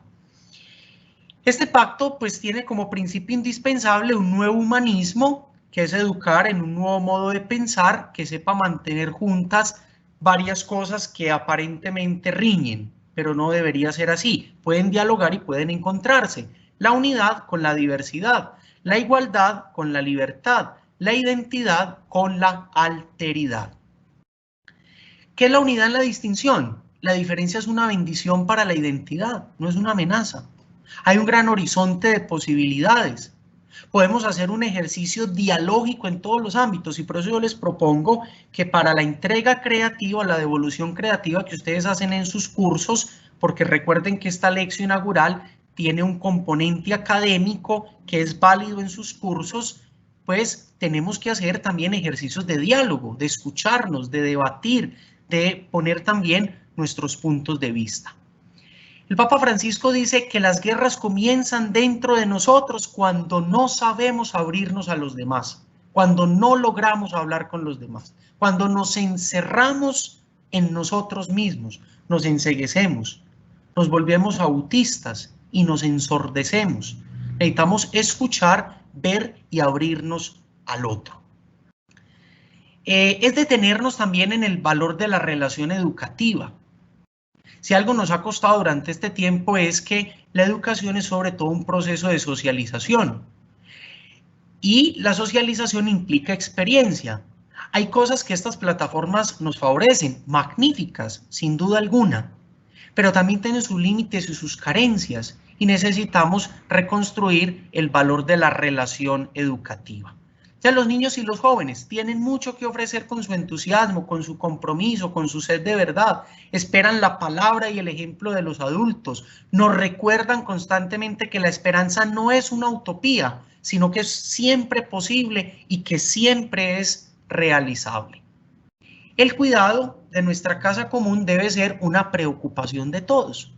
Este pacto pues tiene como principio indispensable un nuevo humanismo, que es educar en un nuevo modo de pensar que sepa mantener juntas varias cosas que aparentemente riñen, pero no debería ser así. Pueden dialogar y pueden encontrarse. La unidad con la diversidad, la igualdad con la libertad, la identidad con la alteridad. ¿Qué es la unidad en la distinción? La diferencia es una bendición para la identidad, no es una amenaza. Hay un gran horizonte de posibilidades. Podemos hacer un ejercicio dialógico en todos los ámbitos y por eso yo les propongo que para la entrega creativa, la devolución creativa que ustedes hacen en sus cursos, porque recuerden que esta lección inaugural tiene un componente académico que es válido en sus cursos, pues tenemos que hacer también ejercicios de diálogo, de escucharnos, de debatir, de poner también nuestros puntos de vista. El Papa Francisco dice que las guerras comienzan dentro de nosotros cuando no sabemos abrirnos a los demás, cuando no logramos hablar con los demás, cuando nos encerramos en nosotros mismos, nos enceguecemos, nos volvemos autistas y nos ensordecemos. Necesitamos escuchar, ver y abrirnos al otro. Es detenernos también en el valor de la relación educativa. Si algo nos ha costado durante este tiempo es que la educación es sobre todo un proceso de socialización. Y la socialización implica experiencia. Hay cosas que estas plataformas nos favorecen, magníficas, sin duda alguna, pero también tienen sus límites y sus carencias y necesitamos reconstruir el valor de la relación educativa. Ya los niños y los jóvenes tienen mucho que ofrecer con su entusiasmo, con su compromiso, con su sed de verdad. Esperan la palabra y el ejemplo de los adultos. Nos recuerdan constantemente que la esperanza no es una utopía, sino que es siempre posible y que siempre es realizable. El cuidado de nuestra casa común debe ser una preocupación de todos.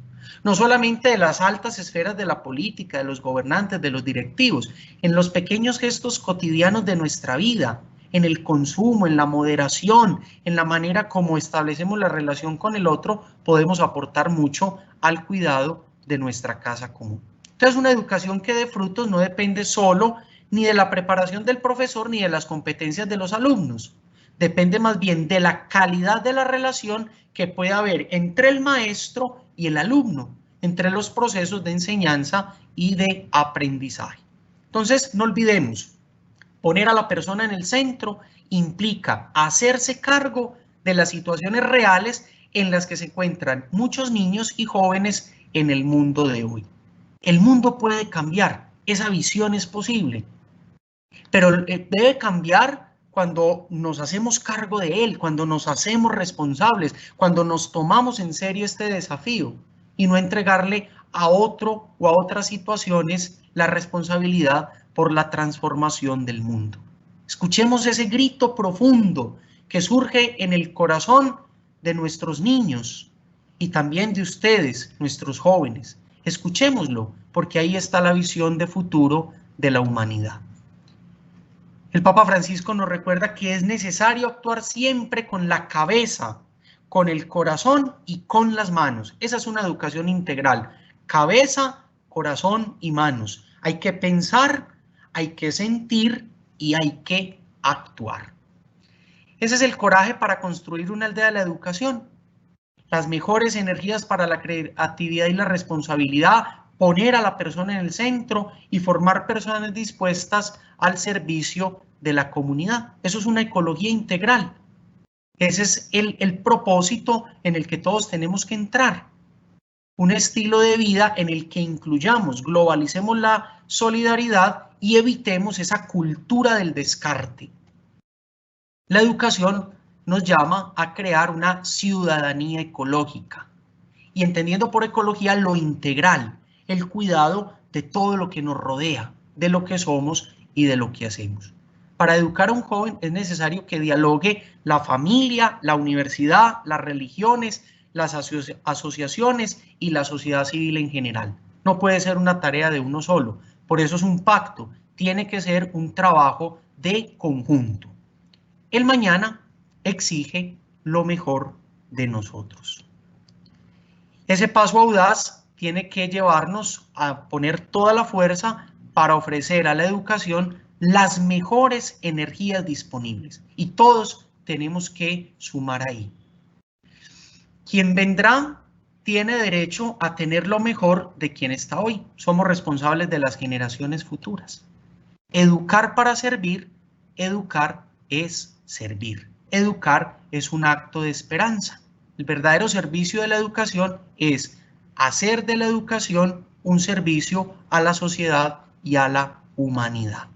No solamente de las altas esferas de la política, de los gobernantes, de los directivos, en los pequeños gestos cotidianos de nuestra vida, en el consumo, en la moderación, en la manera como establecemos la relación con el otro, podemos aportar mucho al cuidado de nuestra casa común. Entonces, una educación que dé frutos no depende solo ni de la preparación del profesor ni de las competencias de los alumnos. Depende más bien de la calidad de la relación que puede haber entre el maestro y el alumno, entre los procesos de enseñanza y de aprendizaje. Entonces, no olvidemos, poner a la persona en el centro implica hacerse cargo de las situaciones reales en las que se encuentran muchos niños y jóvenes en el mundo de hoy. El mundo puede cambiar, esa visión es posible, pero debe cambiar cuando nos hacemos cargo de él, cuando nos hacemos responsables, cuando nos tomamos en serio este desafío y no entregarle a otro o a otras situaciones la responsabilidad por la transformación del mundo. Escuchemos ese grito profundo que surge en el corazón de nuestros niños y también de ustedes, nuestros jóvenes. Escuchémoslo, porque ahí está la visión de futuro de la humanidad. El Papa Francisco nos recuerda que es necesario actuar siempre con la cabeza, con el corazón y con las manos. Esa es una educación integral. Cabeza, corazón y manos. Hay que pensar, hay que sentir y hay que actuar. Ese es el coraje para construir una aldea de la educación. Las mejores energías para la creatividad y la responsabilidad, poner a la persona en el centro y formar personas dispuestas al servicio de la comunidad. Eso es una ecología integral. Ese es el propósito en el que todos tenemos que entrar. Un estilo de vida en el que incluyamos, globalicemos la solidaridad y evitemos esa cultura del descarte. La educación nos llama a crear una ciudadanía ecológica y entendiendo por ecología lo integral, el cuidado de todo lo que nos rodea, de lo que somos y de lo que hacemos. Para educar a un joven es necesario que dialogue la familia, la universidad, las religiones, las asociaciones y la sociedad civil en general. No puede ser una tarea de uno solo, por eso es un pacto, tiene que ser un trabajo de conjunto. El mañana exige lo mejor de nosotros. Ese paso audaz tiene que llevarnos a poner toda la fuerza para ofrecer a la educación las mejores energías disponibles y todos tenemos que sumar ahí. Quien vendrá tiene derecho a tener lo mejor de quien está hoy. Somos responsables de las generaciones futuras. Educar para servir, educar es servir. Educar es un acto de esperanza. El verdadero servicio de la educación es hacer de la educación un servicio a la sociedad y a la humanidad.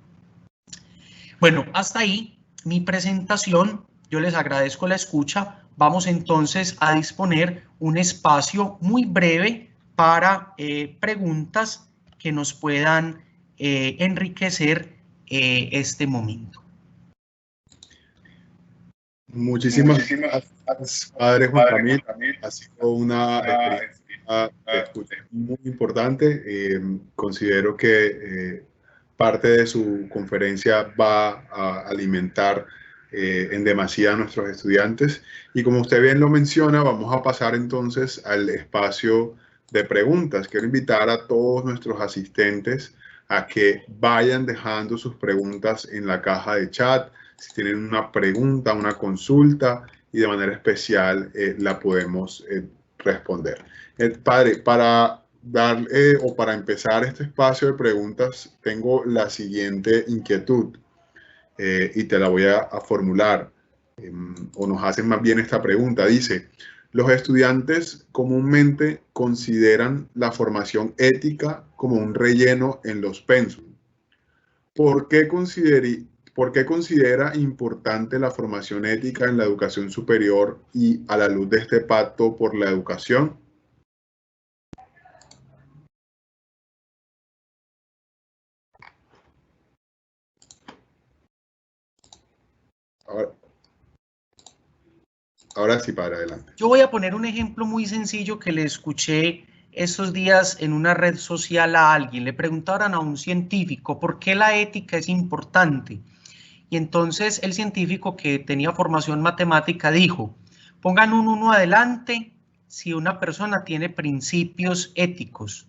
Bueno, hasta ahí mi presentación. Yo les agradezco la escucha. Vamos entonces a disponer un espacio muy breve para preguntas que nos puedan enriquecer este momento. Muchísimas gracias, padre Juan Camilo. Ha sido una experiencia de escucha muy importante. Considero que parte de su conferencia va a alimentar en demasía a nuestros estudiantes. Y como usted bien lo menciona, vamos a pasar entonces al espacio de preguntas. Quiero invitar a todos nuestros asistentes a que vayan dejando sus preguntas en la caja de chat. Si tienen una pregunta, una consulta, y de manera especial la podemos responder. Padre, para para empezar este espacio de preguntas, tengo la siguiente inquietud y te la voy a formular, o nos hacen más bien esta pregunta. Dice, los estudiantes comúnmente consideran la formación ética como un relleno en los pensum. ¿Por qué considera importante la formación ética en la educación superior y a la luz de este pacto por la educación? Ahora sí, padre, adelante. Yo voy a poner un ejemplo muy sencillo que le escuché estos días en una red social a alguien. Le preguntaron a un científico por qué la ética es importante. Y entonces el científico, que tenía formación matemática, dijo, pongan un 1 adelante si una persona tiene principios éticos,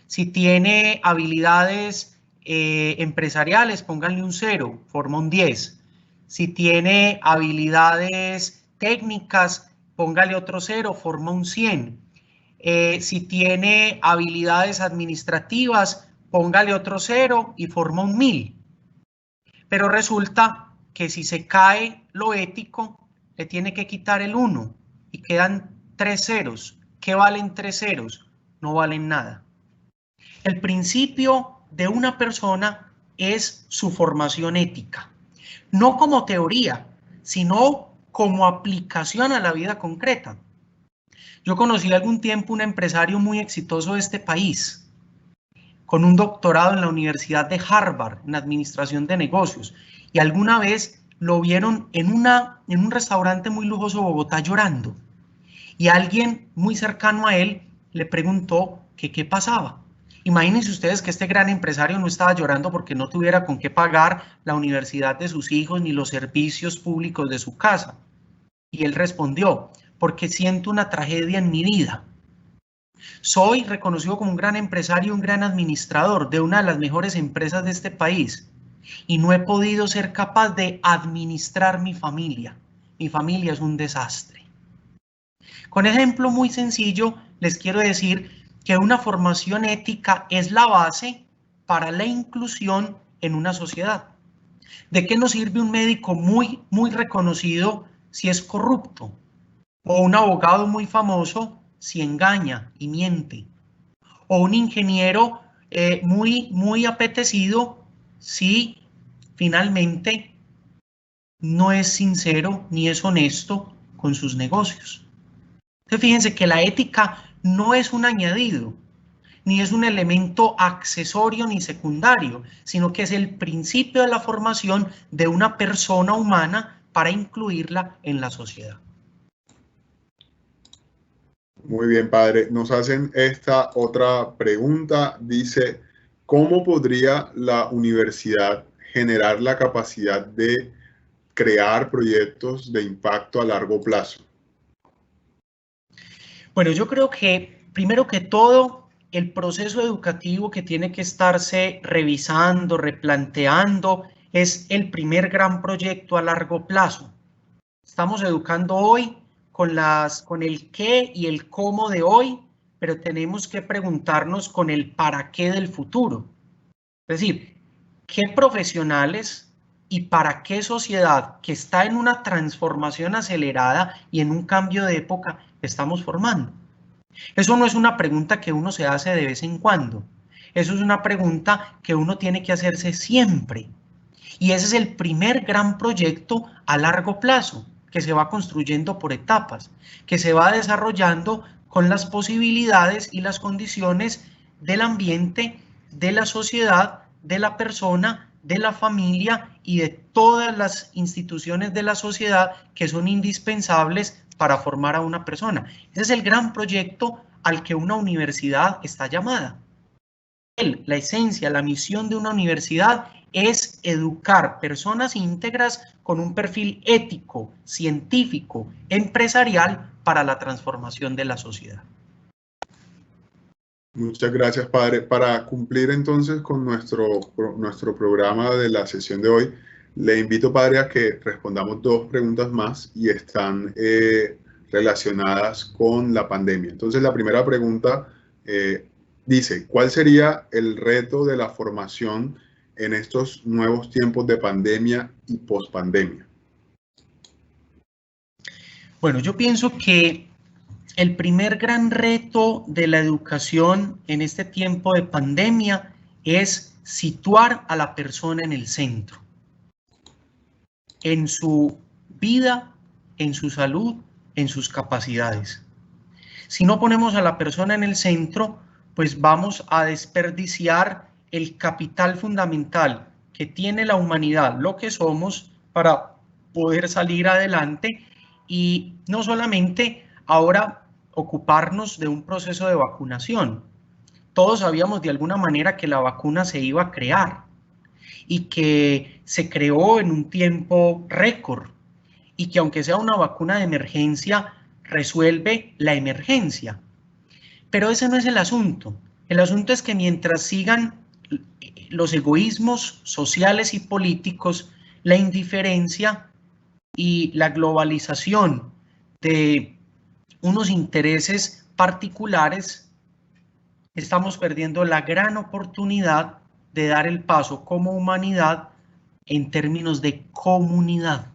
si tiene habilidades empresariales, pónganle un 0, forma un 10. Si tiene habilidades técnicas, póngale otro 0, forma un 100. Si tiene habilidades administrativas, póngale otro 0 y forma un 1000. Pero resulta que si se cae lo ético, le tiene que quitar el 1 y quedan 3 ceros. ¿Qué valen 3 ceros? No valen nada. El principio de una persona es su formación ética, no como teoría, sino como aplicación a la vida concreta. Yo conocí algún tiempo un empresario muy exitoso de este país, con un doctorado en la Universidad de Harvard en Administración de Negocios, y alguna vez lo vieron en un restaurante muy lujoso de Bogotá llorando, y alguien muy cercano a él le preguntó que qué pasaba. Imagínense ustedes que este gran empresario no estaba llorando porque no tuviera con qué pagar la universidad de sus hijos ni los servicios públicos de su casa. Y él respondió, porque siento una tragedia en mi vida. Soy reconocido como un gran empresario y un gran administrador de una de las mejores empresas de este país y no he podido ser capaz de administrar mi familia. Mi familia es un desastre. Con ejemplo muy sencillo, les quiero decir que una formación ética es la base para la inclusión en una sociedad. ¿De qué nos sirve un médico muy reconocido si es corrupto? O un abogado muy famoso si engaña y miente. O un ingeniero muy apetecido si finalmente no es sincero ni es honesto con sus negocios. Entonces fíjense que la ética no es un añadido, ni es un elemento accesorio ni secundario, sino que es el principio de la formación de una persona humana para incluirla en la sociedad. Muy bien, padre. Nos hacen esta otra pregunta. Dice, ¿cómo podría la universidad generar la capacidad de crear proyectos de impacto a largo plazo? Bueno, yo creo que primero que todo, el proceso educativo que tiene que estarse revisando, replanteando, es el primer gran proyecto a largo plazo. Estamos educando hoy con el qué y el cómo de hoy, pero tenemos que preguntarnos con el para qué del futuro. Es decir, ¿qué profesionales y para qué sociedad que está en una transformación acelerada y en un cambio de época estamos formando? Eso no es una pregunta que uno se hace de vez en cuando. Eso es una pregunta que uno tiene que hacerse siempre. Y ese es el primer gran proyecto a largo plazo, que se va construyendo por etapas, que se va desarrollando con las posibilidades y las condiciones del ambiente, de la sociedad, de la persona, de la familia y de todas las instituciones de la sociedad que son indispensables para formar a una persona. Ese es el gran proyecto al que una universidad está llamada. La esencia, la misión de una universidad es educar personas íntegras con un perfil ético, científico, empresarial para la transformación de la sociedad. Muchas gracias, padre. Para cumplir entonces con nuestro programa de la sesión de hoy, le invito, padre, a que respondamos 2 preguntas más y están relacionadas con la pandemia. Entonces, la primera pregunta dice, ¿cuál sería el reto de la formación en estos nuevos tiempos de pandemia y pospandemia? Bueno, yo pienso que el primer gran reto de la educación en este tiempo de pandemia es situar a la persona en el centro, en su vida, en su salud, en sus capacidades. Si no ponemos a la persona en el centro, pues vamos a desperdiciar el capital fundamental que tiene la humanidad, lo que somos, para poder salir adelante y no solamente ahora ocuparnos de un proceso de vacunación. Todos sabíamos de alguna manera que la vacuna se iba a crear y que se creó en un tiempo récord y que aunque sea una vacuna de emergencia, resuelve la emergencia. Pero ese no es el asunto. El asunto es que mientras sigan los egoísmos sociales y políticos, la indiferencia y la globalización de unos intereses particulares, estamos perdiendo la gran oportunidad de dar el paso como humanidad en términos de comunidad.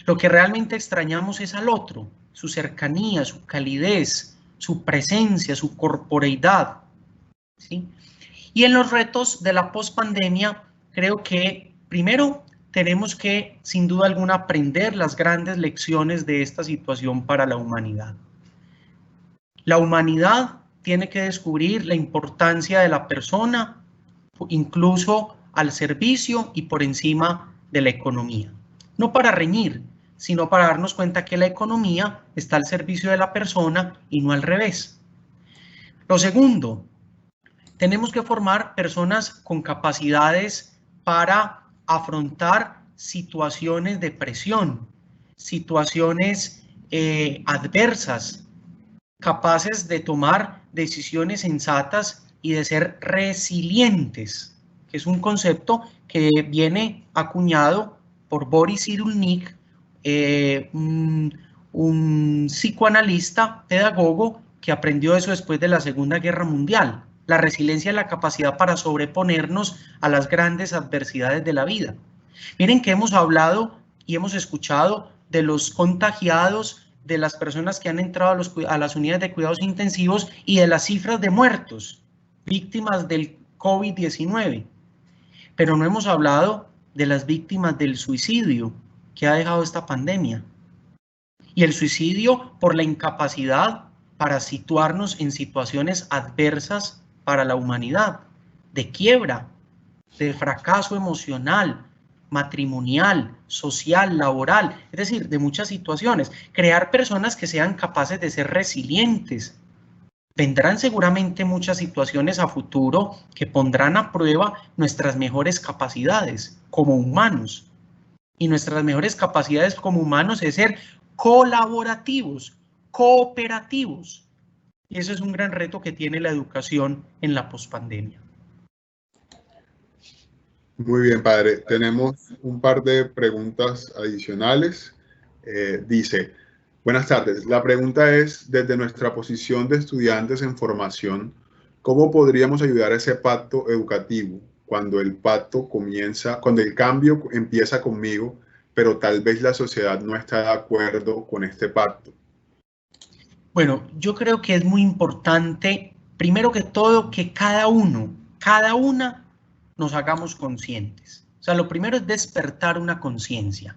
Lo que realmente extrañamos es al otro, su cercanía, su calidez, su presencia, su corporeidad, ¿sí? Y en los retos de la pospandemia, creo que primero tenemos que, sin duda alguna, aprender las grandes lecciones de esta situación para la humanidad. La humanidad tiene que descubrir la importancia de la persona, incluso al servicio y por encima de la economía. No para reñir, sino para darnos cuenta que la economía está al servicio de la persona y no al revés. Lo segundo, tenemos que formar personas con capacidades para afrontar situaciones de presión, situaciones adversas, capaces de tomar decisiones sensatas y de ser resilientes, que es un concepto que viene acuñado por Boris Cyrulnik, un psicoanalista, pedagogo, que aprendió eso después de la Segunda Guerra Mundial. La resiliencia es la capacidad para sobreponernos a las grandes adversidades de la vida. Miren que hemos hablado y hemos escuchado de los contagiados, de las personas que han entrado a las unidades de cuidados intensivos y de las cifras de muertos, víctimas del COVID-19. Pero no hemos hablado de las víctimas del suicidio que ha dejado esta pandemia. Y el suicidio por la incapacidad para situarnos en situaciones adversas para la humanidad, de quiebra, de fracaso emocional, matrimonial, social, laboral, es decir, de muchas situaciones. Crear personas que sean capaces de ser resilientes. Vendrán seguramente muchas situaciones a futuro que pondrán a prueba nuestras mejores capacidades como humanos. Y nuestras mejores capacidades como humanos es ser colaborativos, cooperativos. Y eso es un gran reto que tiene la educación en la pospandemia. Muy bien, padre. Tenemos un par de preguntas adicionales. Dice, buenas tardes. La pregunta es, desde nuestra posición de estudiantes en formación, ¿cómo podríamos ayudar a ese pacto educativo cuando el cambio empieza conmigo, pero tal vez la sociedad no está de acuerdo con este pacto? Bueno, yo creo que es muy importante, primero que todo, que cada una nos hagamos conscientes. O sea, lo primero es despertar una conciencia.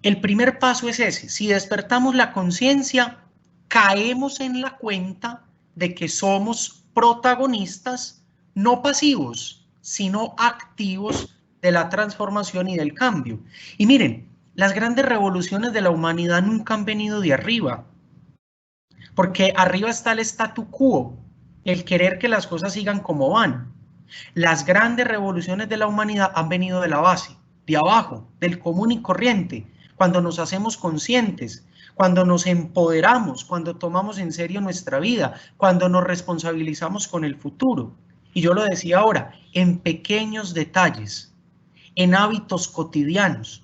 El primer paso es ese. Si despertamos la conciencia, caemos en la cuenta de que somos protagonistas, no pasivos, sino activos de la transformación y del cambio. Y miren, las grandes revoluciones de la humanidad nunca han venido de arriba, porque arriba está el statu quo, el querer que las cosas sigan como van. Las grandes revoluciones de la humanidad han venido de la base, de abajo, del común y corriente, cuando nos hacemos conscientes, cuando nos empoderamos, cuando tomamos en serio nuestra vida, cuando nos responsabilizamos con el futuro. Y yo lo decía ahora, en pequeños detalles, en hábitos cotidianos,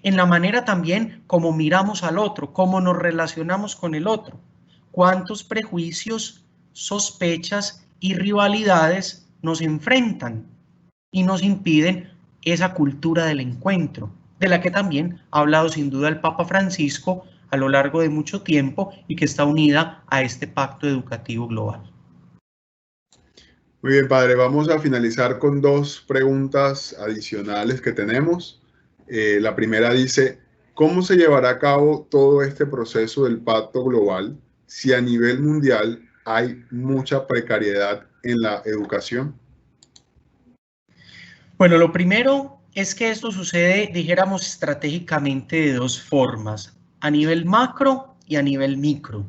en la manera también como miramos al otro, cómo nos relacionamos con el otro. ¿Cuántos prejuicios, sospechas y rivalidades nos enfrentan y nos impiden esa cultura del encuentro, de la que también ha hablado sin duda el Papa Francisco a lo largo de mucho tiempo y que está unida a este pacto educativo global? Muy bien, padre. Vamos a finalizar con dos preguntas adicionales que tenemos. La primera dice, ¿cómo se llevará a cabo todo este proceso del pacto global si a nivel mundial hay mucha precariedad en la educación? Bueno, lo primero es que esto sucede, dijéramos, estratégicamente de dos formas, a nivel macro y a nivel micro.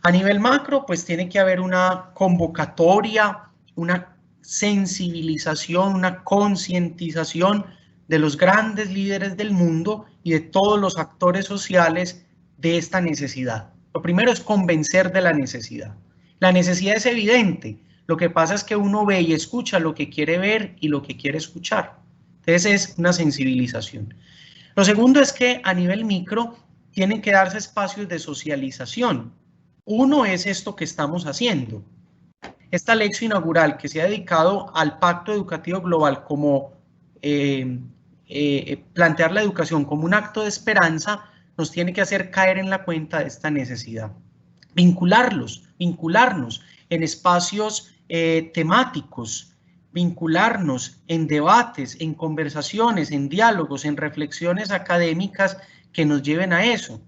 A nivel macro, pues tiene que haber una convocatoria, una sensibilización, una concientización de los grandes líderes del mundo y de todos los actores sociales de esta necesidad. Lo primero es convencer de la necesidad. La necesidad es evidente. Lo que pasa es que uno ve y escucha lo que quiere ver y lo que quiere escuchar. Entonces es una sensibilización. Lo segundo es que a nivel micro tienen que darse espacios de socialización. Uno es esto que estamos haciendo. Esta lección inaugural que se ha dedicado al Pacto Educativo Global como plantear la educación como un acto de esperanza, nos tiene que hacer caer en la cuenta de esta necesidad. Vincularnos en espacios temáticos, vincularnos en debates, en conversaciones, en diálogos, en reflexiones académicas que nos lleven a eso.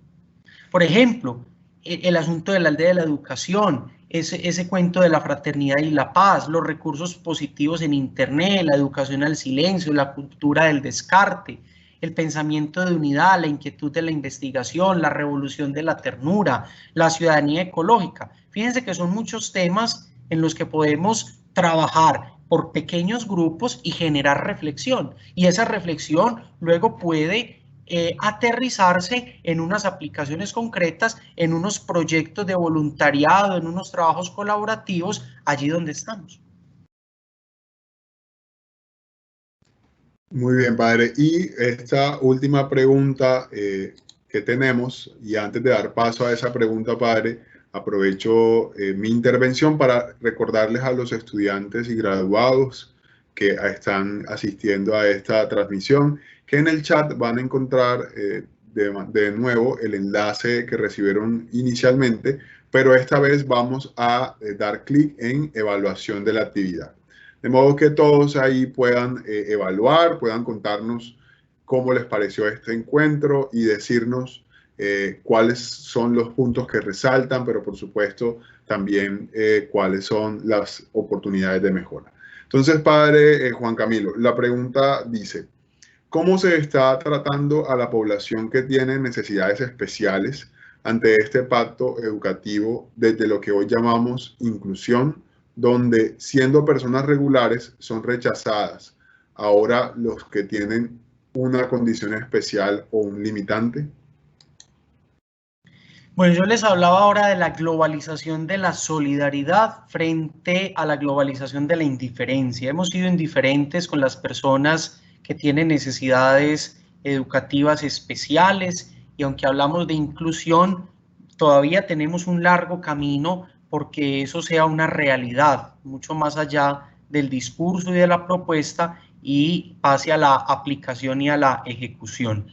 Por ejemplo, el asunto de la aldea de la educación, ese cuento de la fraternidad y la paz, los recursos positivos en Internet, la educación al silencio, la cultura del descarte, el pensamiento de unidad, la inquietud de la investigación, la revolución de la ternura, la ciudadanía ecológica. Fíjense que son muchos temas en los que podemos trabajar por pequeños grupos y generar reflexión. Y esa reflexión luego puede aterrizarse en unas aplicaciones concretas, en unos proyectos de voluntariado, en unos trabajos colaborativos, allí donde estamos. Muy bien, padre. Y esta última pregunta que tenemos, y antes de dar paso a esa pregunta, padre, aprovecho mi intervención para recordarles a los estudiantes y graduados que están asistiendo a esta transmisión que en el chat van a encontrar de nuevo el enlace que recibieron inicialmente, pero esta vez vamos a dar clic en evaluación de la actividad. De modo que todos ahí puedan evaluar, puedan contarnos cómo les pareció este encuentro y decirnos cuáles son los puntos que resaltan, pero por supuesto también cuáles son las oportunidades de mejora. Entonces, padre Juan Camilo, la pregunta dice, ¿cómo se está tratando a la población que tiene necesidades especiales ante este pacto educativo desde lo que hoy llamamos inclusión, donde siendo personas regulares son rechazadas ahora los que tienen una condición especial o un limitante? Bueno, yo les hablaba ahora de la globalización de la solidaridad frente a la globalización de la indiferencia. Hemos sido indiferentes con las personas que tienen necesidades educativas especiales y aunque hablamos de inclusión, todavía tenemos un largo camino porque eso sea una realidad, mucho más allá del discurso y de la propuesta y pase a la aplicación y a la ejecución.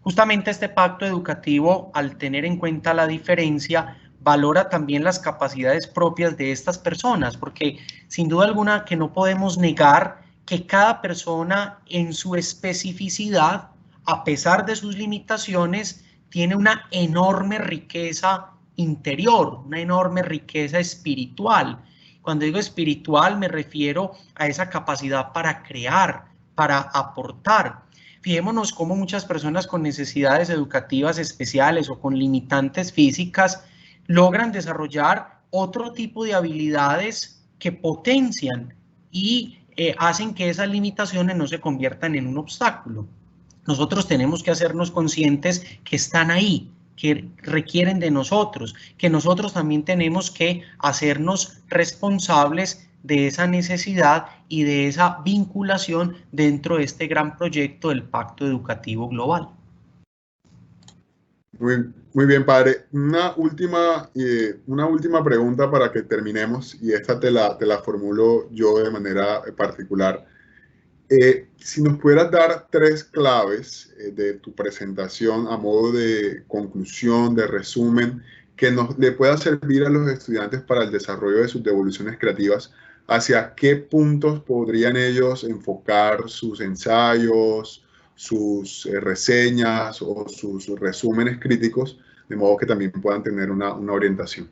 Justamente este pacto educativo, al tener en cuenta la diferencia, valora también las capacidades propias de estas personas, porque sin duda alguna que no podemos negar que cada persona en su especificidad, a pesar de sus limitaciones, tiene una enorme riqueza interior, una enorme riqueza espiritual. Cuando digo espiritual me refiero a esa capacidad para crear, para aportar. Fijémonos cómo muchas personas con necesidades educativas especiales o con limitantes físicas logran desarrollar otro tipo de habilidades que potencian y hacen que esas limitaciones no se conviertan en un obstáculo. Nosotros tenemos que hacernos conscientes que están ahí, que requieren de nosotros, que nosotros también tenemos que hacernos responsables de esa necesidad y de esa vinculación dentro de este gran proyecto del Pacto Educativo Global. Muy bien, padre. Una última pregunta para que terminemos, y esta te la formulo yo de manera particular. Si nos pudieras dar 3 claves de tu presentación a modo de conclusión, de resumen, que le pueda servir a los estudiantes para el desarrollo de sus devoluciones creativas, ¿hacia qué puntos podrían ellos enfocar sus ensayos, sus reseñas o sus resúmenes críticos, de modo que también puedan tener una orientación?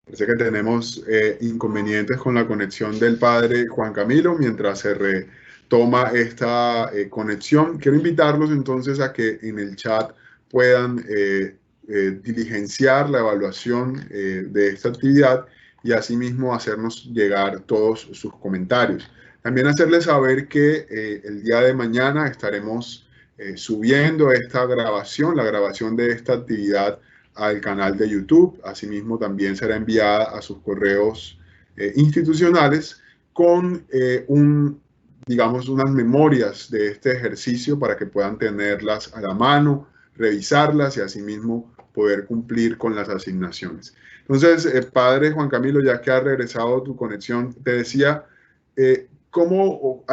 Parece que tenemos inconvenientes con la conexión del padre Juan Camilo mientras se retoma esta conexión. Quiero invitarlos entonces a que en el chat puedan diligenciar la evaluación de esta actividad y asimismo hacernos llegar todos sus comentarios. También hacerles saber que el día de mañana estaremos subiendo esta grabación, la grabación de esta actividad al canal de YouTube. Asimismo, también será enviada a sus correos institucionales con digamos, unas memorias de este ejercicio para que puedan tenerlas a la mano, revisarlas y asimismo poder cumplir con las asignaciones. Entonces, Padre Juan Camilo, ya que ha regresado tu conexión, te decía, ¿cómo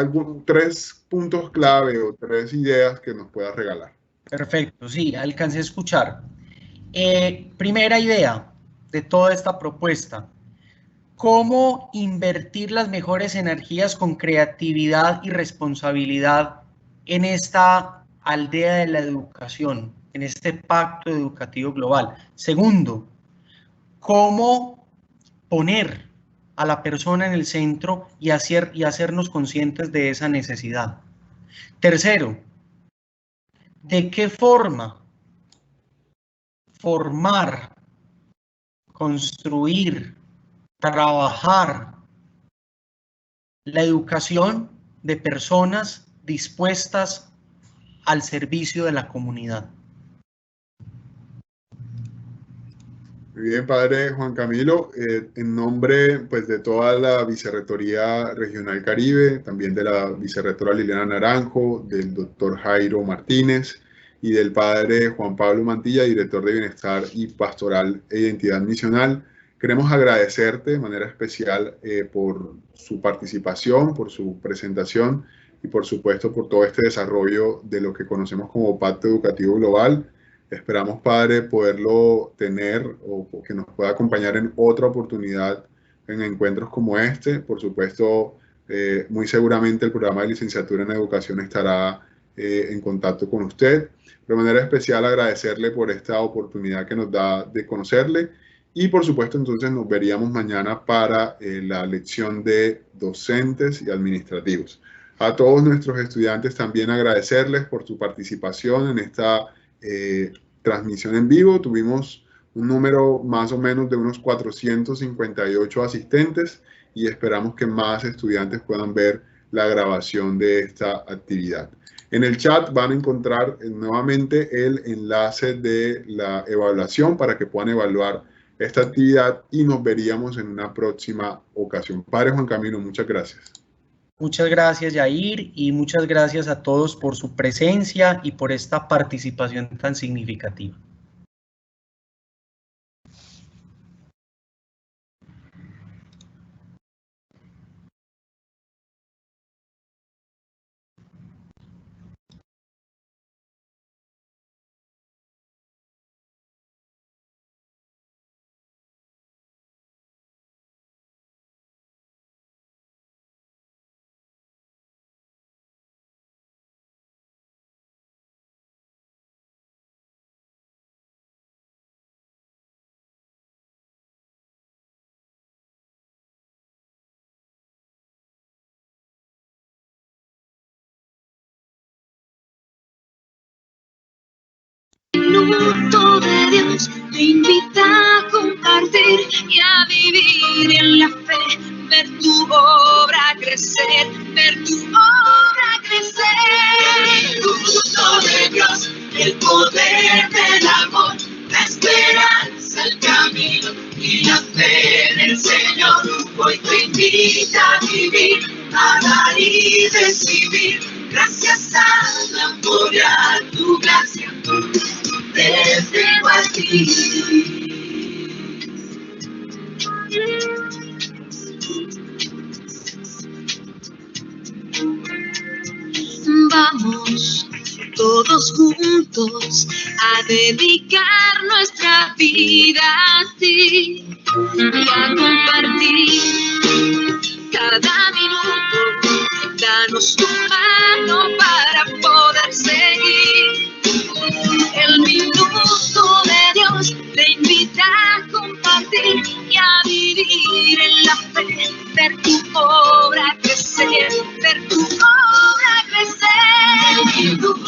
tres puntos clave o tres ideas que nos puedas regalar? Perfecto, sí, alcancé a escuchar. Primera idea de toda esta propuesta: cómo invertir las mejores energías con creatividad y responsabilidad en esta aldea de la educación, en este pacto educativo global. Segundo, cómo poner a la persona en el centro y hacernos conscientes de esa necesidad. Tercero, ¿de qué forma formar, construir, trabajar la educación de personas dispuestas al servicio de la comunidad? Muy bien, Padre Juan Camilo, en nombre pues, de toda la Vicerrectoría Regional Caribe, también de la Vicerrectora Liliana Naranjo, del doctor Jairo Martínez y del Padre Juan Pablo Mantilla, Director de Bienestar y Pastoral e Identidad Misional, queremos agradecerte de manera especial por su participación, por su presentación y por supuesto por todo este desarrollo de lo que conocemos como Pacto Educativo Global. Esperamos, Padre, poderlo tener o que nos pueda acompañar en otra oportunidad en encuentros como este. Por supuesto, muy seguramente el programa de licenciatura en educación estará en contacto con usted. De manera especial agradecerle por esta oportunidad que nos da de conocerle y por supuesto entonces nos veríamos mañana para la lección de docentes y administrativos. A todos nuestros estudiantes también agradecerles por su participación en esta transmisión en vivo. Tuvimos un número más o menos de unos 458 asistentes y esperamos que más estudiantes puedan ver la grabación de esta actividad. En el chat van a encontrar nuevamente el enlace de la evaluación para que puedan evaluar esta actividad y nos veríamos en una próxima ocasión. Padre Juan Camilo, muchas gracias. Muchas gracias, Yair, y muchas gracias a todos por su presencia y por esta participación tan significativa. Minuto de Dios te invita a compartir y a vivir en la fe, ver tu obra crecer, ver tu obra crecer. Minuto de Dios, el poder del amor, la esperanza, el camino y la fe en el Señor. Hoy te invita a vivir, a dar y recibir, gracias al amor y a tu gracia. Desde aquí. Vamos todos juntos a dedicar nuestra vida a ti y a compartir cada minuto. Danos tu mano para poder seguir. El minuto de Dios te invita a compartir y a vivir en la fe, ver tu obra crecer, ver tu obra crecer. El minuto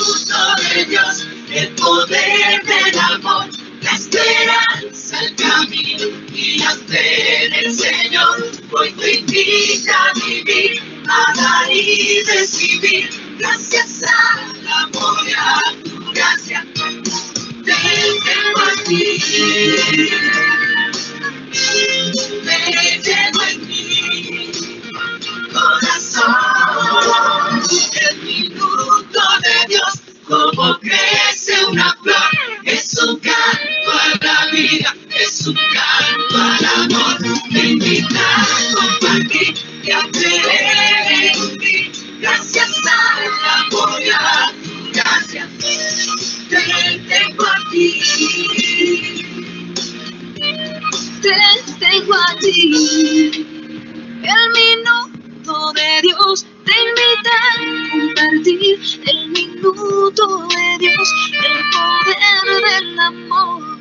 de Dios, el poder del amor, la esperanza, el camino y la fe en el Señor. Hoy te invita a vivir, a dar y recibir, gracias al amor y a tu gracia, te tengo a ti. Me llevo en mi corazón el minuto de Dios, como crece una flor, es un canto a la vida, es un canto al amor, me invita a compartir y a creer en ti, gracias al amor y a tu gracia, te tengo a ti, te tengo a ti, el minuto de Dios te invita a compartir, el minuto de Dios, el poder del amor.